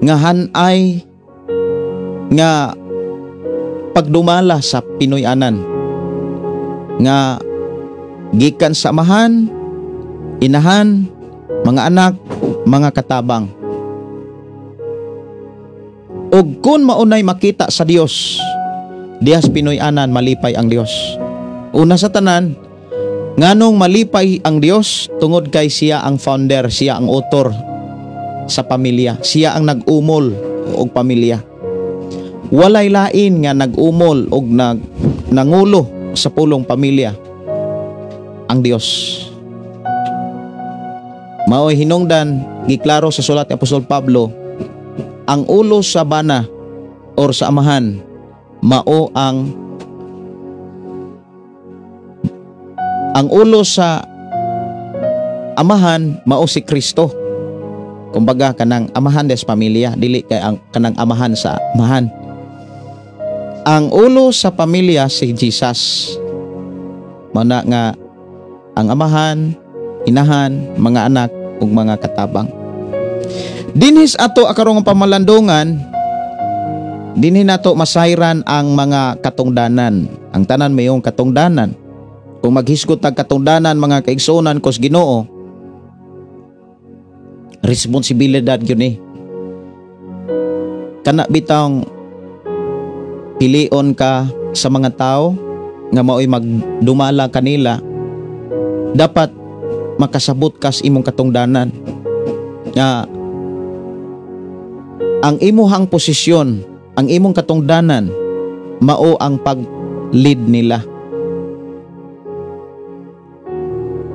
nga hanay nga pagdumala sa Pinoyanan nga gikan sa amahan, inahan, mga anak, mga katabang. Og kun maunay makita sa Dios, diha sa Pinoyanan malipay ang Dios. Una sa tanan, nganong malipay ang Dios tungod kay siya ang founder, siya ang author sa pamilya, siya ang nag-umol og pamilya. Walay lain nga nag-umol og nangulo sa pulong pamilya, ang Dios. Mao'y hinungdan giklaro sa sulat ni Apostol Pablo, ang ulo sa bana or sa amahan mao ang ulo sa amahan mao si Kristo. Kumbaga kanang amahan des pamilya, dili kay ang kanang amahan sa amahan. Ang ulo sa pamilya si Jesus. Mana nga ang amahan, inahan, mga anak ug mga katabang. Dinhis ato akarong pamalandungan, dinhi nato masayran ang mga katungdanan. Ang tanan mayong katungdanan. Kung maghisgot tag katungdanan mga kaigsunan kos Ginoo, responsibilidad gyud ni. Kana bitang pilion ka sa mga tao nga mao'y magdumala kanila, dapat makasabot ka sa imong katungdanan nga ang imuhang posisyon, ang imong katungdanan mao ang pag-lead nila.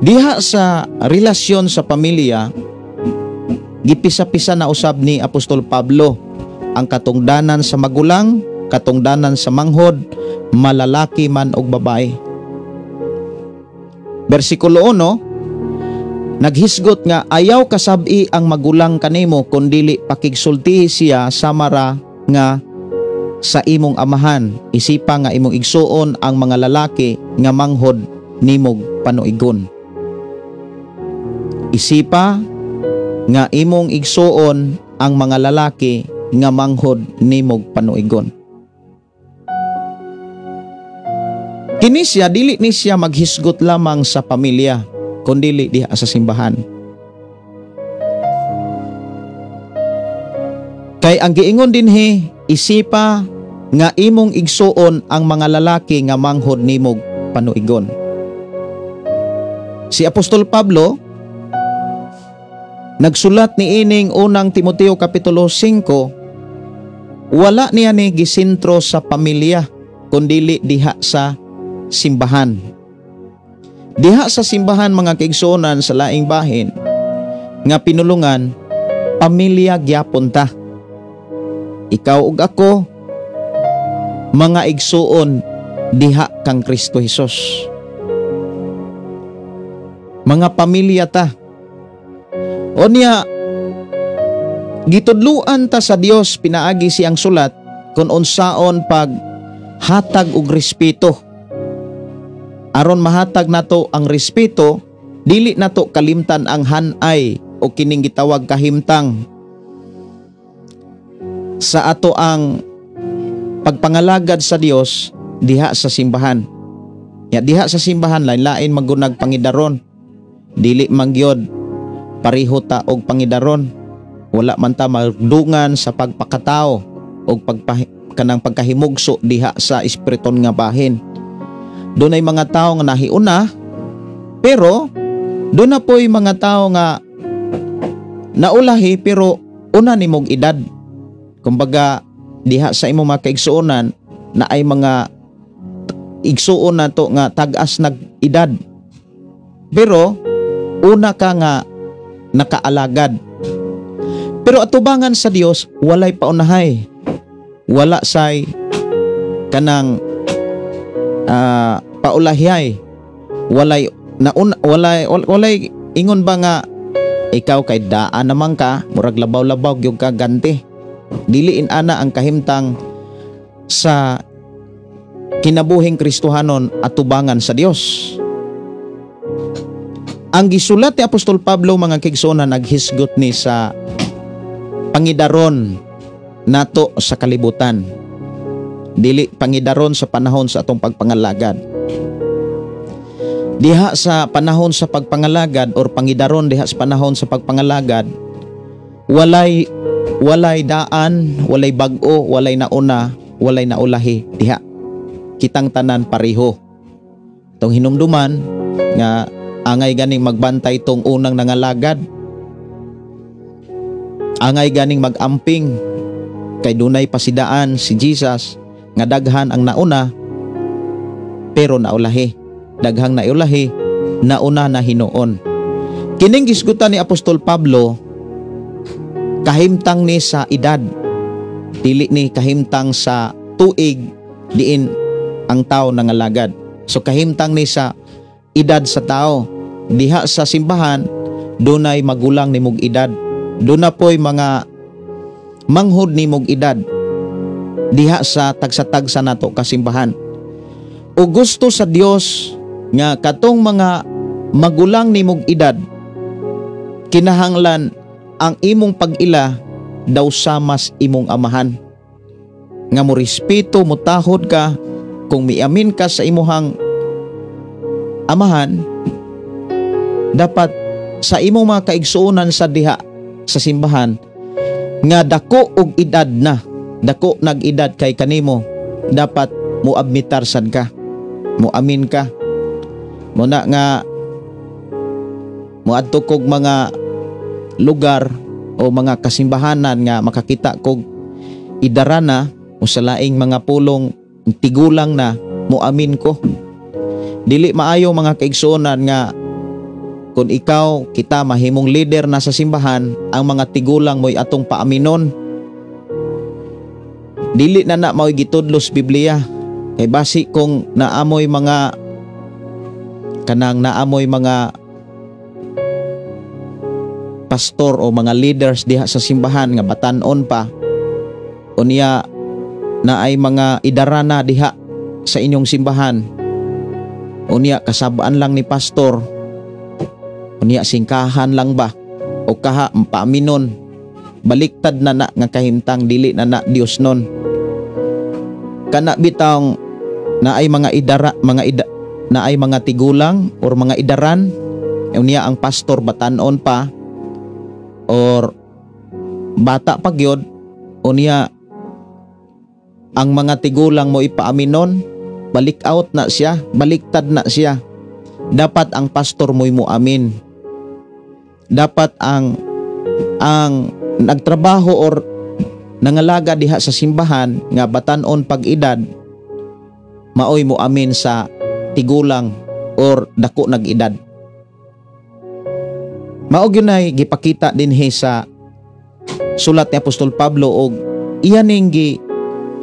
Diha sa relasyon sa pamilya, gipisa-pisa na usab ni Apostol Pablo ang katungdanan sa magulang, katungdanan sa manghod, malalaki man og babae. Bersikulo 1, naghisgot nga ayaw kasabi ang magulang kanimo kundili pakigsulti siya samara nga sa imong amahan, isipa nga imong igsuon ang mga lalaki nga manghod nimog panuigon. Isipa nga imong igsuon ang mga lalaki nga manghod nimog panuigon. Kini siya dili ni siya maghisgot lamang sa pamilya, kundi diha sa simbahan. Kay ang giingon dinhi, isipa nga imong igsuon ang mga lalaki nga manghod nimog panuigon. Si Apostol Pablo Nagsulat ni ining unang Timoteo Kapitulo 5, wala niya ni gisentro sa pamilya, kundili diha sa simbahan. Diha sa simbahan mga kaigsuonan sa laing bahin, nga pinulungan, pamilya gyapon ta. Ikaw ug ako, mga igsuon, diha kang Kristo Hesus. Mga pamilya ta. O niya, gitudluan ta sa Dios pinaagi siyang sulat kung unsaon pag hatag og respeto. Aron mahatag nato ang respeto, dili nato kalimtan ang hanay o kining gitawag kahimtang sa ato ang pagpangalagad sa Dios diha sa simbahan. Ya diha sa simbahan lain-lain magunag pangidaron. Dili mangyod pareho ta og pangidaron. Wala man ta magdungan sa pagpakatao og kanang pagkahimugso diha sa espiriton nga bahin. Doon ay mga tao nga nahiuna, pero doon na po'y mga tao nga naulahi pero una ni mong edad. Kumbaga diha sa imo mga kaigsuonan na ay mga igsuon na to nga tag-as nag edad. Pero una ka nga nakaalagad. Pero atubangan sa Dios walay paunahay. Wala say kanang paulahyay. Walay ingon ba nga ikaw kay daan naman ka, murag labaw-labaw gyud ka ganti. Diliin ana ang kahimtang sa kinabuhing Kristohanon atubangan sa Dios. Ang gisulat ni Apostol Pablo mga kaigsuonan naghisgot ni sa pangidaron nato sa kalibutan. Dili pangidaron sa panahon sa atong pagpangalagad. Diha sa panahon sa pagpangalagad or pangidaron diha sa panahon sa pagpangalagad, walay daan, walay bag-o, walay nauna, walay naulahi diha. Kitang tanan pareho. Tong hinumduman nga angay ganing magbantay tong unang nangalagad. Angay ganing magamping kay dunay pasidaan si Jesus nga daghan ang nauna pero naulahi. Daghang naulahi, nauna na hinuon. Kining gisgutan ni Apostol Pablo kahimtang ni sa edad. Dili ni kahimtang sa tuig diin ang tao nangalagad. So kahimtang ni sa edad sa tao. Diha sa simbahan dunay magulang ni mog edad. Duna po'y mga manghod ni mog edad diha sa tagsa-tagsa nato kasimbahan. O gusto sa Dios nga katong mga magulang ni mog edad kinahanglan ang imong pag-ila daw samas imong amahan. Nga mo respeto, mo tahod ka, kung miamin ka sa imuhang amahan, dapat sa imong mga kaigsuonan sa diha sa simbahan nga dako og edad na, dako nag-edad kay kanimo, dapat mo admitar sad ka, mo amin ka. Muna nga mo adto kog mga lugar o mga kasimbahanan nga makakita kog idarana o sa laing mga pulong tigulang na, mo amin ko. Dili maayo mga kaigsuonan nga kung ikaw kita mahimong leader na sa simbahan, ang mga tigulang mo'y atong paaminon. Dili na mao'y gitudlos Biblia. Kay basi kung naamoy mga pastor o mga leaders diha sa simbahan nga batan-on pa, unya na ay mga idarana diha sa inyong simbahan, unya kasabaan lang ni pastor, unya singkahan lang ba o kaha paaminon, baliktad na nga kahimtang, dili na Dios nun. Kana bitang na ay na ay mga tigulang or mga idaran, unya ang pastor batanon pa or bata pa gyud, unya ang mga tigulang mo ipaaminon, balik out na siya, baliktad na siya. Dapat ang pastor mo'y muamin. Dapat ang ang nagtrabaho or nangalaga diha sa simbahan nga batan-on pag-edad maoy mo amin sa tigulang or dako nag-edad. Mao gyunay gipakita dinhi sa sulat ni Apostol Pablo og iyaning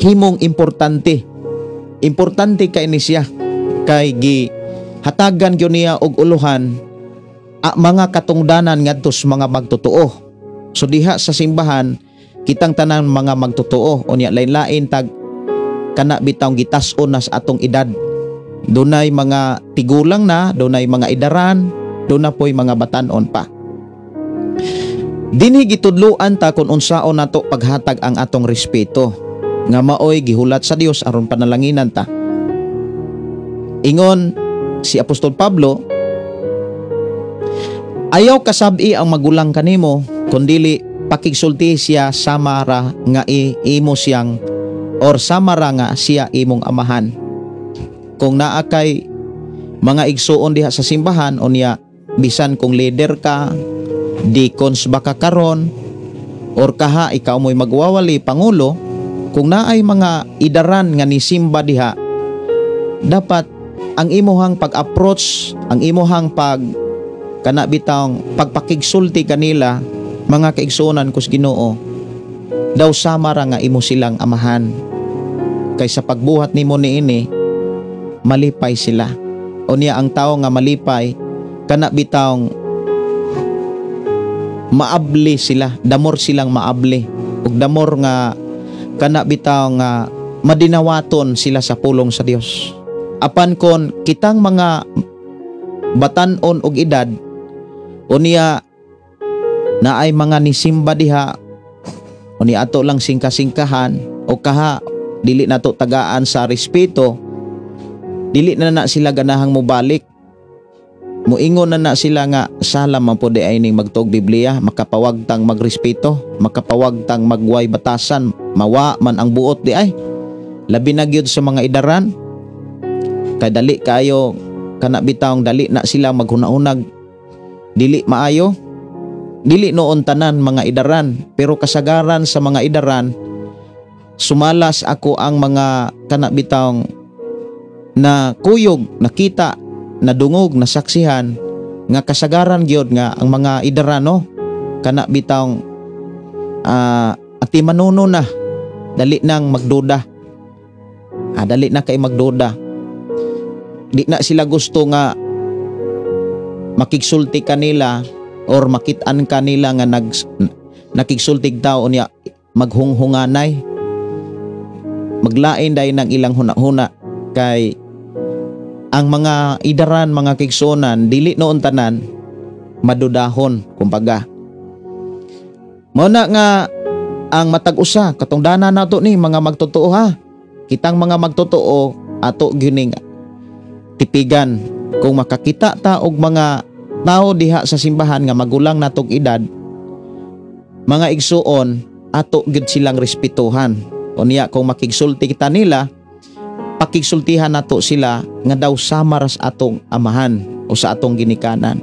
himong importante. Importante kay ni siya kay hatagan gyud niya og uluhan mga katungdanan ngadto sa mga magtotoo. So diha sa simbahan kitang tanan mga magtotoo unya lain-lain tag kana bitaw gitas-on na sa atong edad. Dunay mga tigulang na, dunay mga idaran, duna po'y mga batan-on pa. Dinhi gitudloan ta kung unsaon nato paghatag ang atong respeto nga maoy gihulat sa Dios aron panalanginan ta. Ingon si Apostol Pablo, ayaw kasabi ang magulang kanimo kundili pakigsulti siya samara nga imo siyang or samara nga siya imong amahan. Kung naa kay mga igsuon diha sa simbahan unya bisan kung leader ka, deacons baka karon or kaha ikaw mo'y magwawali pangulo, kung naay mga idaran nga ni simba diha, dapat ang imuhang pag-approach, ang imuhang kana bitawng pagpakigsulti kanila mga kaigsuonan kus Ginoo daw samara nga imo silang amahan. Kaysa pagbuhat nimo niini malipay sila. Unya ang tao nga malipay kana bitawng maabli sila, damor silang maabli ug damor nga kana bitaw nga madinawaton sila sa pulong sa Dios. Apan kon kitang mga batan-on og edad unya naay mga nisimba diha unya ato lang singka-singkahan o kaha dili nato tagaan sa respeto, dili na sila ganahang mobalik. Muingon na sila nga sala man po di ay ning magtuog Biblia, makapawag tang magrespeto, makapawag tang magway batasan, mawa man ang buot di ay. Labi na gyud sa mga idaran. Kay dali kayo kana bitawng dali na sila maghunahunag. Dili maayo. Dili noon tanan mga idaran, pero kasagaran sa mga idaran sumalas ako ang mga kana bitawng na kuyog nakita nadungog nasaksihan nga kasagaran gyud nga ang mga idarano kana bitawng ati manuno na dali nang magduda. Dali na kay magduda. Di na sila gusto nga makigsulti kanila or makit-an kanila nga nakigsultig tao niya maghunghunganay. Maglain dahil ng ilang huna-huna kay ang mga idaran, mga kigsonan, dili noon tanan madudahon kumbaga. Muna nga ang matag-usa katungdanan nato ni mga magtotoo ha. Kitang mga magtotoo ato gining tipigan kung makakita ta og mga tao diha sa simbahan nga magulang natog edad, mga igsuon ato gid silang respetuhan. Unya kung makigsulti kita nila, pakigsultihan nato sila nga daw samaras atong amahan o sa atong ginikanan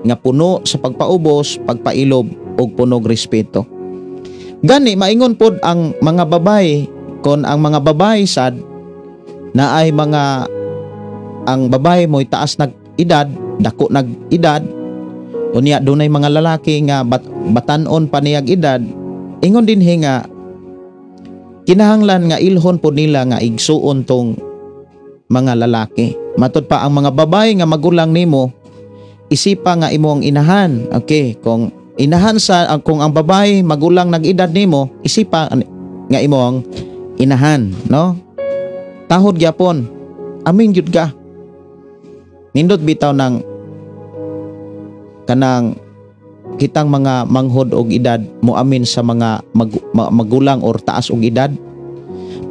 nga puno sa pagpaubos, pagpailob ug punog respeto. Gani maingon pod ang mga babae kon ang mga babae sad na ay mga ang babae mo'y taas nag-edad, dako nag-edad, unya dunay mga lalaki nga batan-on pa niyag edad, ingon dinhi nga kinahanglan nga ilhon po nila nga igsuon tong mga lalaki. Matod pa ang mga babae nga magulang nimo, isipa nga imo ang inahan. Okay, kung inahan kung ang babae magulang nag-edad nimo, isipa nga imo ang inahan, no? Tahod gyapon. Amin gyud ka. Nindot bitaw ng kanang kitang mga manghod og edad mo amin sa mga magulang or taas og edad.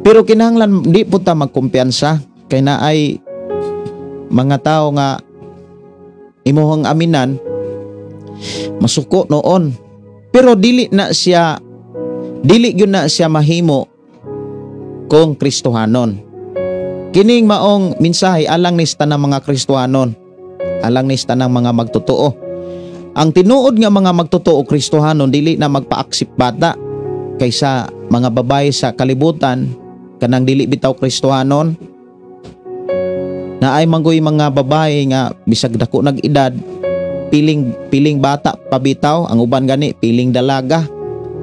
Pero kinahanglan di po ta magkumpiyansa kay naay mga tao nga imuhang aminan masuko noon. Pero dili gyud na siya mahimo kung Kristohanon. Kining maong mensahe alang ni tanang mga Kristohanon, alang ni tanang mga magtotoo. Ang tinuod nga mga magtotoo Kristohanon dili na magpa-aksip bata kaysa mga babae sa kalibutan kanang dili bitaw Kristohanon. Na ay manggoy mga babae nga bisag dako nag-edad piling bata pabitaw, ang uban gani piling dalaga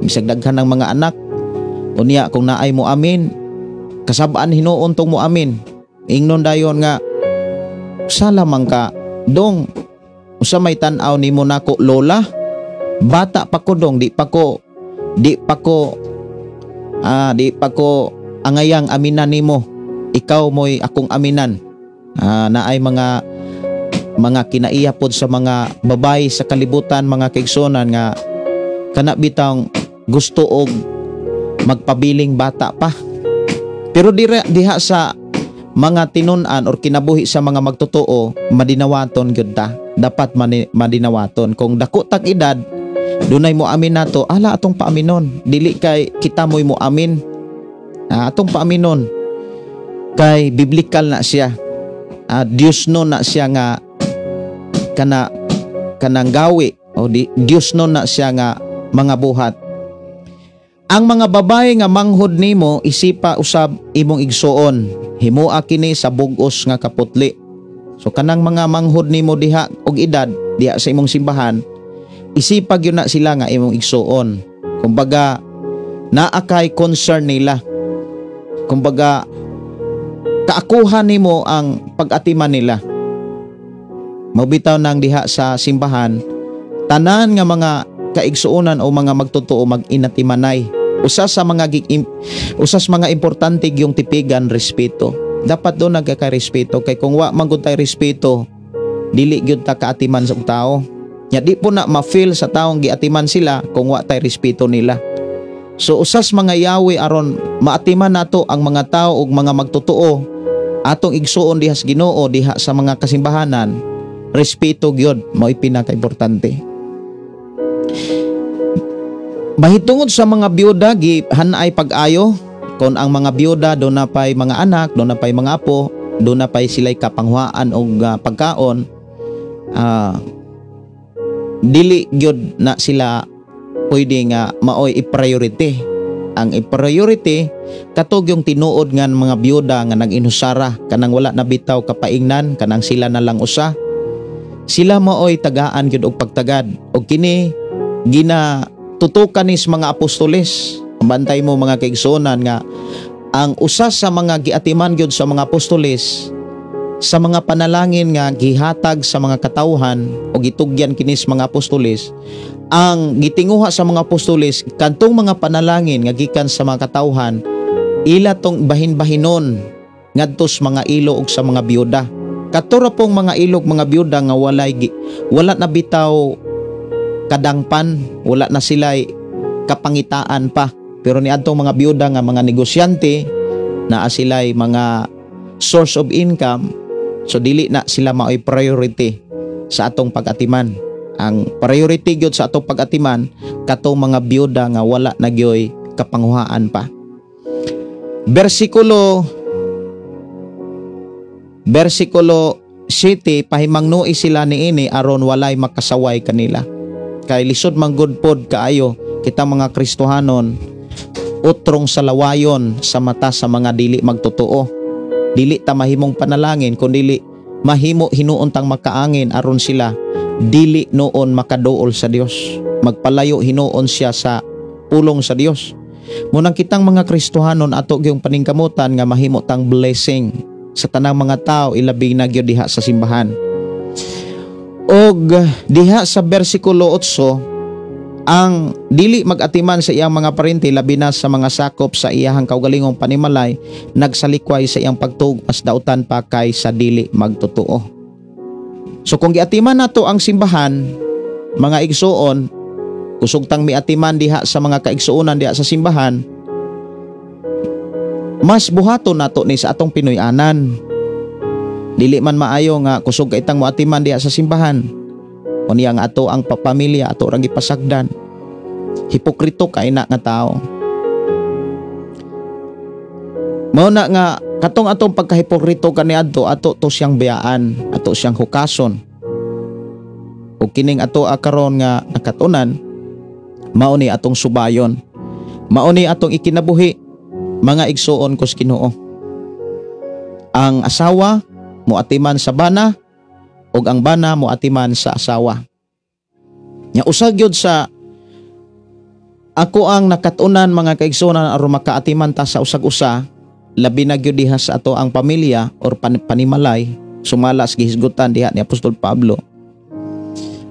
bisag daghan ng mga anak. Unya kung naay mo amin kasabaan hinuon tong mo amin ingnon dayon nga sala man ka dong usa may tan-aw nimo nako lola, bata pa ko dong, di pa ko angayang aminan nimo, ikaw mo'y akong aminan. Naay mga kinaiya pod sa mga babae sa kalibutan mga kaigsuonan nga kana bitang gusto og magpabiling bata pa. Pero diha sa mga tinun-an or kinabuhi sa mga magtotoo madinawaton gyud ta. Dapat madinawaton kung dako tag edad dunay mo amin nato ala atong paaminon dili kay kita mo'y mo amin atong paaminon kay biblikal na siya Dios no na siya nga kanang gawi o Dios no na siya nga mga buhat. Ang mga babae nga manghod nimo isipa usab imong igsuon himoa kini sa bug-os nga kaputli. So kanang mga manghod nimo diha og edad diha sa imong simbahan isipag yun na sila nga imong igsuon. Kumbaga naa kay concern nila. Kumbaga kaakuhan nimo ang pag-atiman nila. Mabitaw nang diha sa simbahan tanan nga mga kaigsuonan o mga magtotoo mag-inatimanay. Usas mga importante yung tipigan respeto. Dapat doon nagkaka-respeto kay kung wa man gud tay respeto dili gyud ta kaatiman sa tao. Nya di po na ma-feel sa taong giatiman sila kung wa tay respeto nila. So usas mga yawi aron maatiman nato ang mga tao ug mga magtotoo atong igsuon diha sa Ginoo diha sa mga kasimbahanan. Respeto gyud mao'y pinaka-importante. Mahitungod sa mga byuda gihanay pag-ayo kon ang mga byuda do na pay mga anak, do na pay mga apo, do na pay sila'y kapanghuaan og pagkaon, dili gyud na sila pwede nga maoy i-priority. Ang i-priority katog yung tinuod nga mga byuda nga nag-inusara kanang wala na bitaw kapaingnan kanang sila na lang usa. Sila maoy tagaan gyud og pagtagad og kini tutukan ni mga apostoles. Bantay mo mga kaigsuonan nga ang usa sa mga giatiman gyud sa mga apostoles sa mga panalangin nga gihatag sa mga katawhan o gitugyan kini sa mga apostoles, ang gitinguha sa mga apostoles kantong mga panalangin nga gikan sa mga katawhan ila tong bahin-bahinon ngadtos mga ilo ug sa mga byuda. Katura pong mga ilog mga byuda nga wala na bitaw kadangpan, wala na sila'y kapangitaan pa. Pero niadtong mga byuda nga mga negosyante na sila'y mga source of income, so dili na sila mao'y priority sa atong pag-atiman. Ang priority gyud sa atong pag-atiman katong mga byuda nga wala na gyoy kapanghuhaan pa. Versikulo 7, pahimangnuy sila niini aron walay makasaway kanila. Kay lisod man gud pod kaayo kita mga Kristohanon utrong sa lawayon sa mata sa mga dili magtotoo. Dili ta mahimong panalangin kundi mahimo hinuontang makaangin aron sila dili noon makaduol sa Dios. Magpalayo hinuon siya sa pulong sa Dios. Munang kitang mga Kristohanon ato gyung paningkamutan nga mahimo tang blessing sa tanang mga tao ilabi na gyud diha sa simbahan. Og diha sa bersikulo 8, ang dili mag-atiman sa iyang mga parente labi na sa mga sakop sa iyahang kaugalingong panimalay nagsalikway sa iyang pagtuog mas dautan pa kay sa dili magtotoo. So kung giatiman nato ang simbahan mga igsuon kusog tang miatiman diha sa mga kaigsuonan diha sa simbahan, mas buhaton nato ni sa atong Pinoy-anan. Dili man maayo nga kusog ka itang moatiman diha sa simbahan. Unya nga ato ang papamilya ato ra gipasagdan. Hipokrito kay na nga tao. Mao na nga katong atong pagkahipokrito kaniadto ato to siyang bayaan, ato siyang hukason. ug kining ato karon nga nakatunan mao ni atong subayon, mao ni atong ikinabuhi mga igsuon kus Ginoo. Ang asawa moatiman sa bana ug ang bana moatiman sa asawa. Nya usag gyud sa ako ang nakatunan mga kaigsuonan aron makaatiman ta sa usag-usa, labi na gyud diha sa ato ang pamilya or panimalay, sumalas gihisgutan diha ni Apostol Pablo.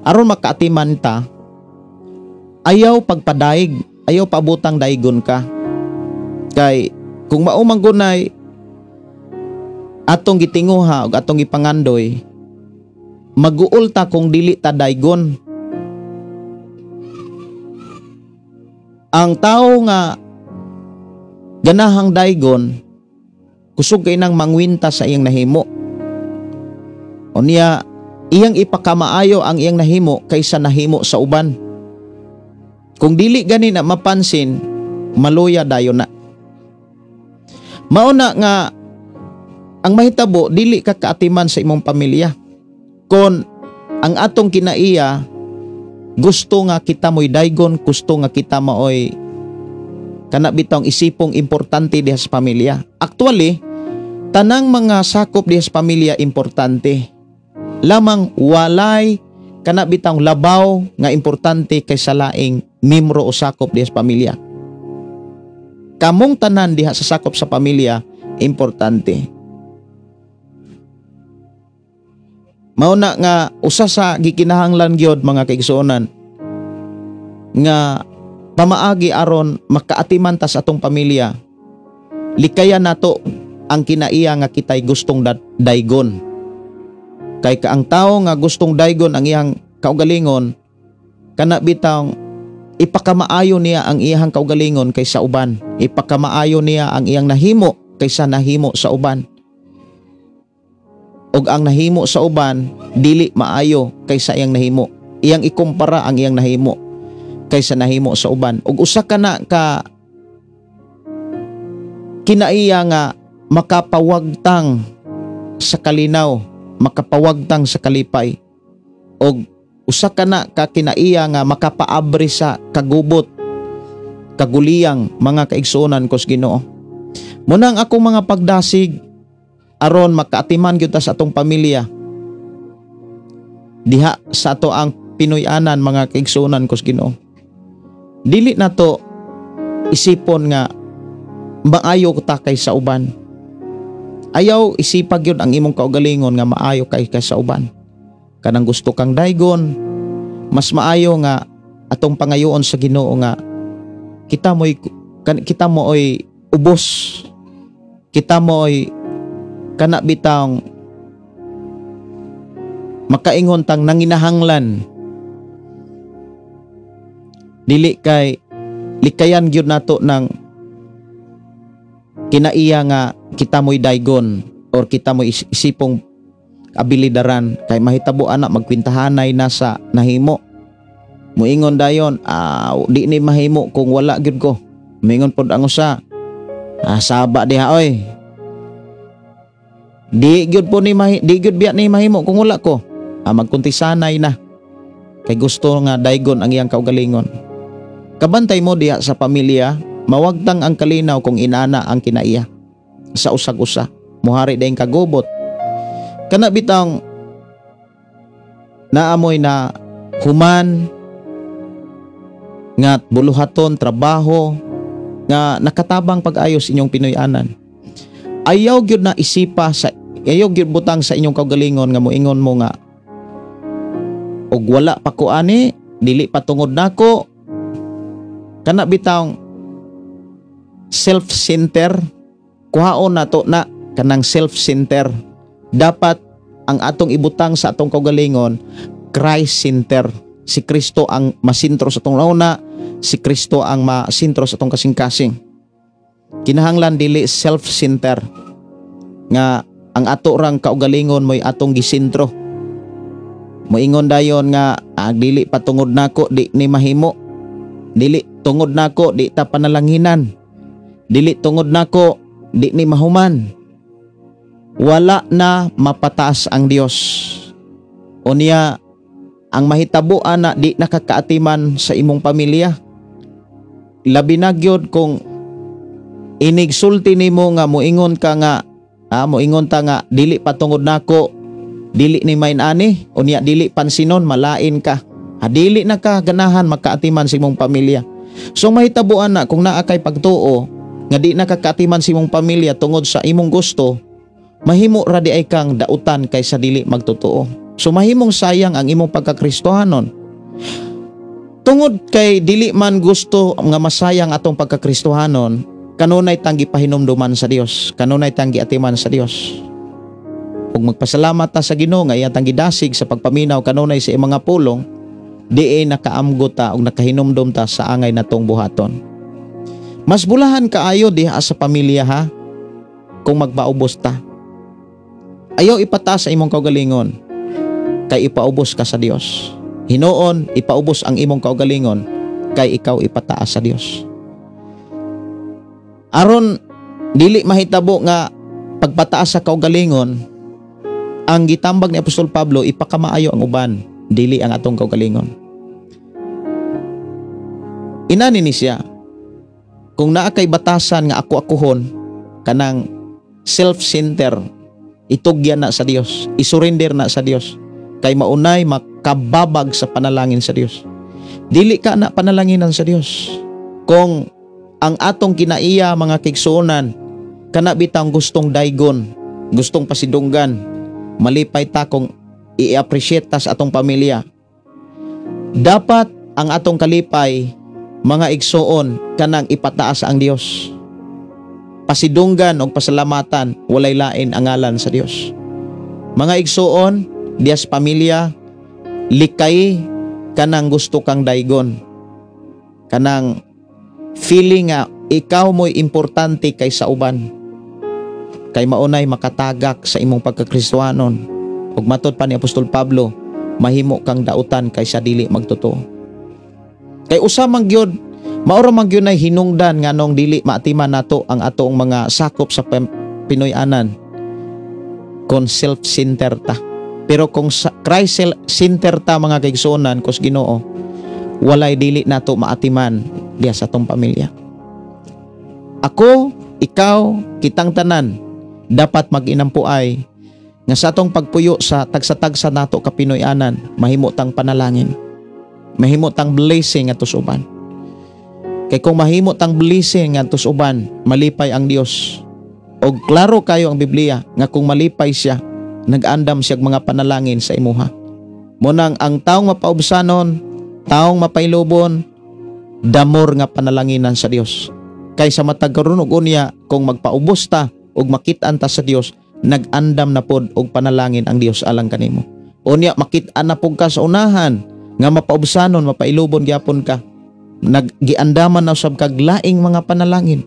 Aron makaatiman ta, ayaw pagpadaig, ayaw paabutang daigon ka. Kay kung mao man gunay atong gitinguha ug atong gipangandoy, maguol ta kung dili ta daigon. Ang tao nga ganahang daigon, kusog kay nang mangwinta sa iyang nahimo. O niya, iyang ipakamaayo ang iyang nahimo kaysa nahimo sa uban. Kung dili gani na mapansin, maluya dayon na. Mauna nga ang mahitabo dili ka kaatiman sa imong pamilya. Kon ang atong kinaiya gusto nga kita mo'y daigon, gusto nga kita mo'y kana bitong isipong importante diha sa pamilya. Actually, tanang mga sakop diha sa pamilya importante. Lamang walay kana bitong labaw nga importante kaysa laing membro o sakop diha sa pamilya. Kamong tanan diha sa sakop sa pamilya importante. Mauna nga usa sa gikinahanglan gyud mga kaigsuonan nga pamaagi aron makaatiman ta sa atong pamilya, likayan nato ang kinaiya nga kitay gustong daigon. Kay ka ang tao nga gustong daigon ang iyang kaugalingon, kana bitang ipakamaayo niya ang iyang kaugalingon kaysa uban, ipakamaayo niya ang iyang nahimo kaysa nahimo sa uban. Og ang nahimo sa uban dili maayo kaysa iyang nahimo, iyang ikumpara ang iyang nahimo kaysa nahimo sa uban. Og usa ka na ka kinaiya nga makapawagtang sa kalinaw, makapawagtang sa kalipay, og usa ka na ka kinaiya nga makapaabri sa kagubot, kaguliyang mga kaigsuonan kos Ginoo. Munang akong mga pagdasig aron makaatiman gyud ta sa atong pamilya diha sa ato ang Pinoy-anan mga kaigsuonan kos Ginoo. Dili nato isipon nga maayo ta kaysa uban. Ayaw isipag yun ang imong kaugalingon nga maayo kay sa uban. Kanang gusto kang daigon, mas maayo nga atong pangayoon sa Ginoo nga kita mo'y ubos, kita mo'y kana bitang makaingon tang nanginahanglan, dili kay likayan gyud nato ng kinaiya nga kita mo'y daigon or kita mo'y isipong abilidaran. Kay mahitabo ana magkwintahanay na sa nahimo, muingon dayon di ni mahimo kung wala gyud ko. Moingon pod ang usa, saba diha oy, di gyud biya ni mahimo kung wala ko. Magkuntisanay na kay gusto nga daigon ang iyang kaugalingon. Kabantay mo diha sa pamilya, mawagtang ang kalinaw kung inana ang kinaiya sa usag-usa, muhari dayong kagubot. Kana bitang naamoy na human nga buluhaton trabaho nga nakatabang pag-ayos inyong Pinoy-anan. Ayaw gyud na isipa sa ayaw gyud butang sa inyong kaugalingon nga moingon mo nga og wala pa ko ani, dili pa tungod nako. Kana bitang self-center, kuhaon nato na kanang self-center. Dapat ang atong ibutang sa atong kaugalingon Christ-center. Si Kristo ang masintro sa atong nauna, si Kristo ang masintro sa atong kasing-kasing. Kinahanglan dili self-center nga ang ato rang kaugalingon mo'y atong gisintro. Moingon dayon nga dili patungod nako di ni mahimo, dili tungod nako di ta panalanginan, dili tungod nako di ni mahuman. Wala na mapataas ang Dios. Unya ang mahitabuan na di nakakaatiman sa imong pamilya. Labi na gyud kung inigsulti nimo nga moingon ka nga moingon ta nga dili patungod nako, dili ni main ani, unya dili pansinon, malain ka. Dili na ka ganahan makaatiman sa imong pamilya. So mahitabuan na kung naa kay pagtuo nga di nakakaatiman sa imong pamilya tungod sa imong gusto, mahimo ra di ay kang dautan kaysa dili magtotoo. So mahimong sayang ang imong pagkakristohanon. Tungod kay dili man gusto nga masayang atong pagkakristohanon, kanunay tanggi pahinumduman sa Dios, kanunay tanggi atiman sa Dios. Ug magpasalamat ta sa Ginoo nga iya tanggi dasig sa pagpaminaw kanunay sa imong mga pulong, di ay nakaamgo ta ug nakahinumdum ta sa angay natong buhaton. Mas bulahan kaayo diha sa pamilya ha kung magpaubos ta. Ayaw ipataas sa imong kaugalingon kay ipaubos ka sa Dios. Hinuon ipaubos ang imong kaugalingon kay ikaw ipataas sa Dios. Aron dili mahitabo nga pagpataas sa kaugalingon, ang gitambag ni Apostol Pablo ipakamaayo ang uban, dili ang atong kaugalingon. Inani ni siya, kung naa kay batasan nga ako-akohon, kanang self-center, itugyan na sa Dios, isurrender na sa Dios, kay maunay makababag sa panalangin sa Dios. Dili ka na panalanginan sa Dios. Kung ang atong kinaiya mga kigsuonan, kana bitang gustong daygon, gustong pasidunggan, malipay ta kung i-appreciate ta sa atong pamilya. Dapat ang atong kalipay, mga igsuon, kanang ipataas ang Dios. Pasidunggan o pasalamatan, walay lain ang ngalan sa Dios. Mga igsuon, dias pamilya, likay kanang gusto kang daygon. Kanang feeling nga ikaw mo'y importante kaysa uban. Kay maunay makatagak sa imong pagkakristohanon. Ug matod pa ni Apostol Pablo, mahimo kang dautan kaysa dili magtotoo. Kay usa man gyud, maura man gyud nay hinungdan nganong dili maatiman nato ang atong mga sakop sa Pinoy-anan. Kon self-centered ta. Pero kung Christ-centered ta mga kaigsuonan kus Ginoo, walay dili nato maatiman diya sa atong pamilya. Ako, ikaw, kitang tanan dapat mag-inampuay nga sa atong pagpuyo sa tagsa-tagsa nato ka Pinoy-anan, mahimo tang panalangin, mahimo tang blessing atos uban. Kay kung mahimo tang blessing atos uban, malipay ang Dios. Og klaro kayo ang Biblia nga kung malipay siya, nag-andam siya mga panalangin sa imuha. Munang ang taong mapaubsanon, taong mapailubon, damor nga panalanginan sa Dios. Kaysa matag karon og unya kung magpaubos ta ug makit-an ta sa Dios, nag-andam na pod og panalangin ang Dios alang kanimo. Unya makit-an na pud ka sa unahan nga mapaubsanon, mapailubon gyapon ka. Naggiandaman na usab kag laing mga panalangin.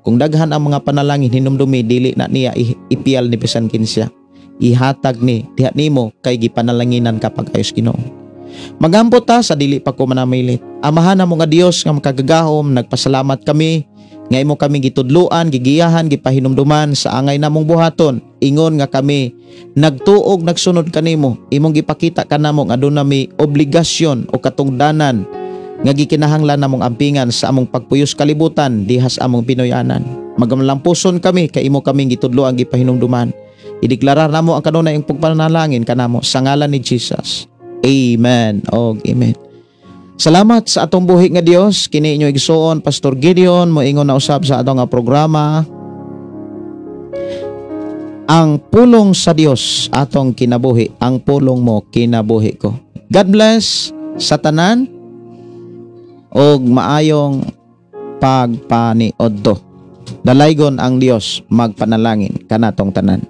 Kung daghan ang mga panalangin hinumdumi, dili na niya ipiyal ni bisan kinsiya. Ihatag ni diha nimo kay gipanalanginan kapag ayos Ginoo. Maghambot ta sa dili pa ko manamilit. Amahan na mo nga Dios nga makagagahom, nagpasalamat kami nga imo kami gitudluan, gigiyahan, gipahinumduman sa angay namong buhaton. Ingon nga kami nagtuog, nagsunod kanimo. Imong gipakita kanamo nga aduna mi obligasyon o katungdanan nga gikinahanglan namong ampingan sa among pagpuyos kalibutan dihas among Pinoy-anan. Magamlampuson kami kay imo kaming gitudloan, gipahinumduman. Ideklara namo ang kanunay ang pagpanalangin kanamo sa ngalan ni Jesus. Amen. Og amen. Salamat sa atong buhi nga Dios. Kini inyo igsuon Pastor Gideon moingon na usab sa atong programa, ang pulong sa Dios atong kinabuhi, ang pulong mo kinabuhi ko. God bless sa tanan og maayong pagpaniodto. Dalaygon ang Dios, magpanalangin kanatong tanan.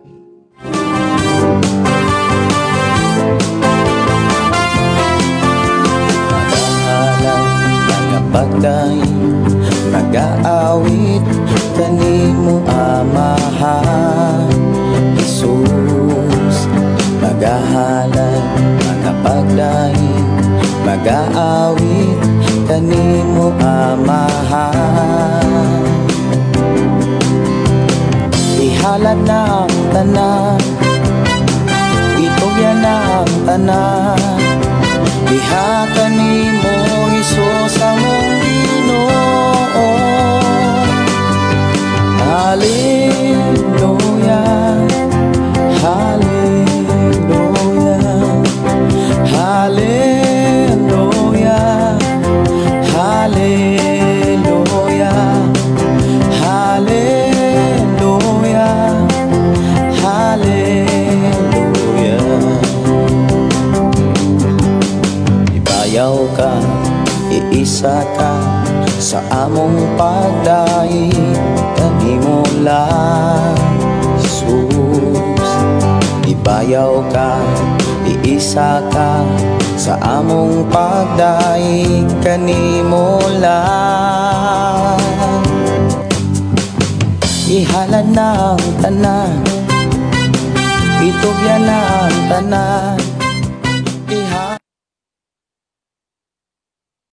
Pagday, mag-aawit kanimo Amahan Jesus. Magahalay, magapagday, mag-aawit kanimo Amahan. Ihalad na ang tanan, itugyan na ang tanan, Ihatan nimo Hesus among Ginoo. Hallelujah, hallelujah, hallelujah, hallelujah, hallelujah, hallelujah. Ibayaw ka, iisa ka sa among pagdahi, kanimo lang Jesus. Ibayaw ka, iisa ka sa among pagdahi, kanimo lang. Ihalad na ang tanan, itugyan na ang tanan,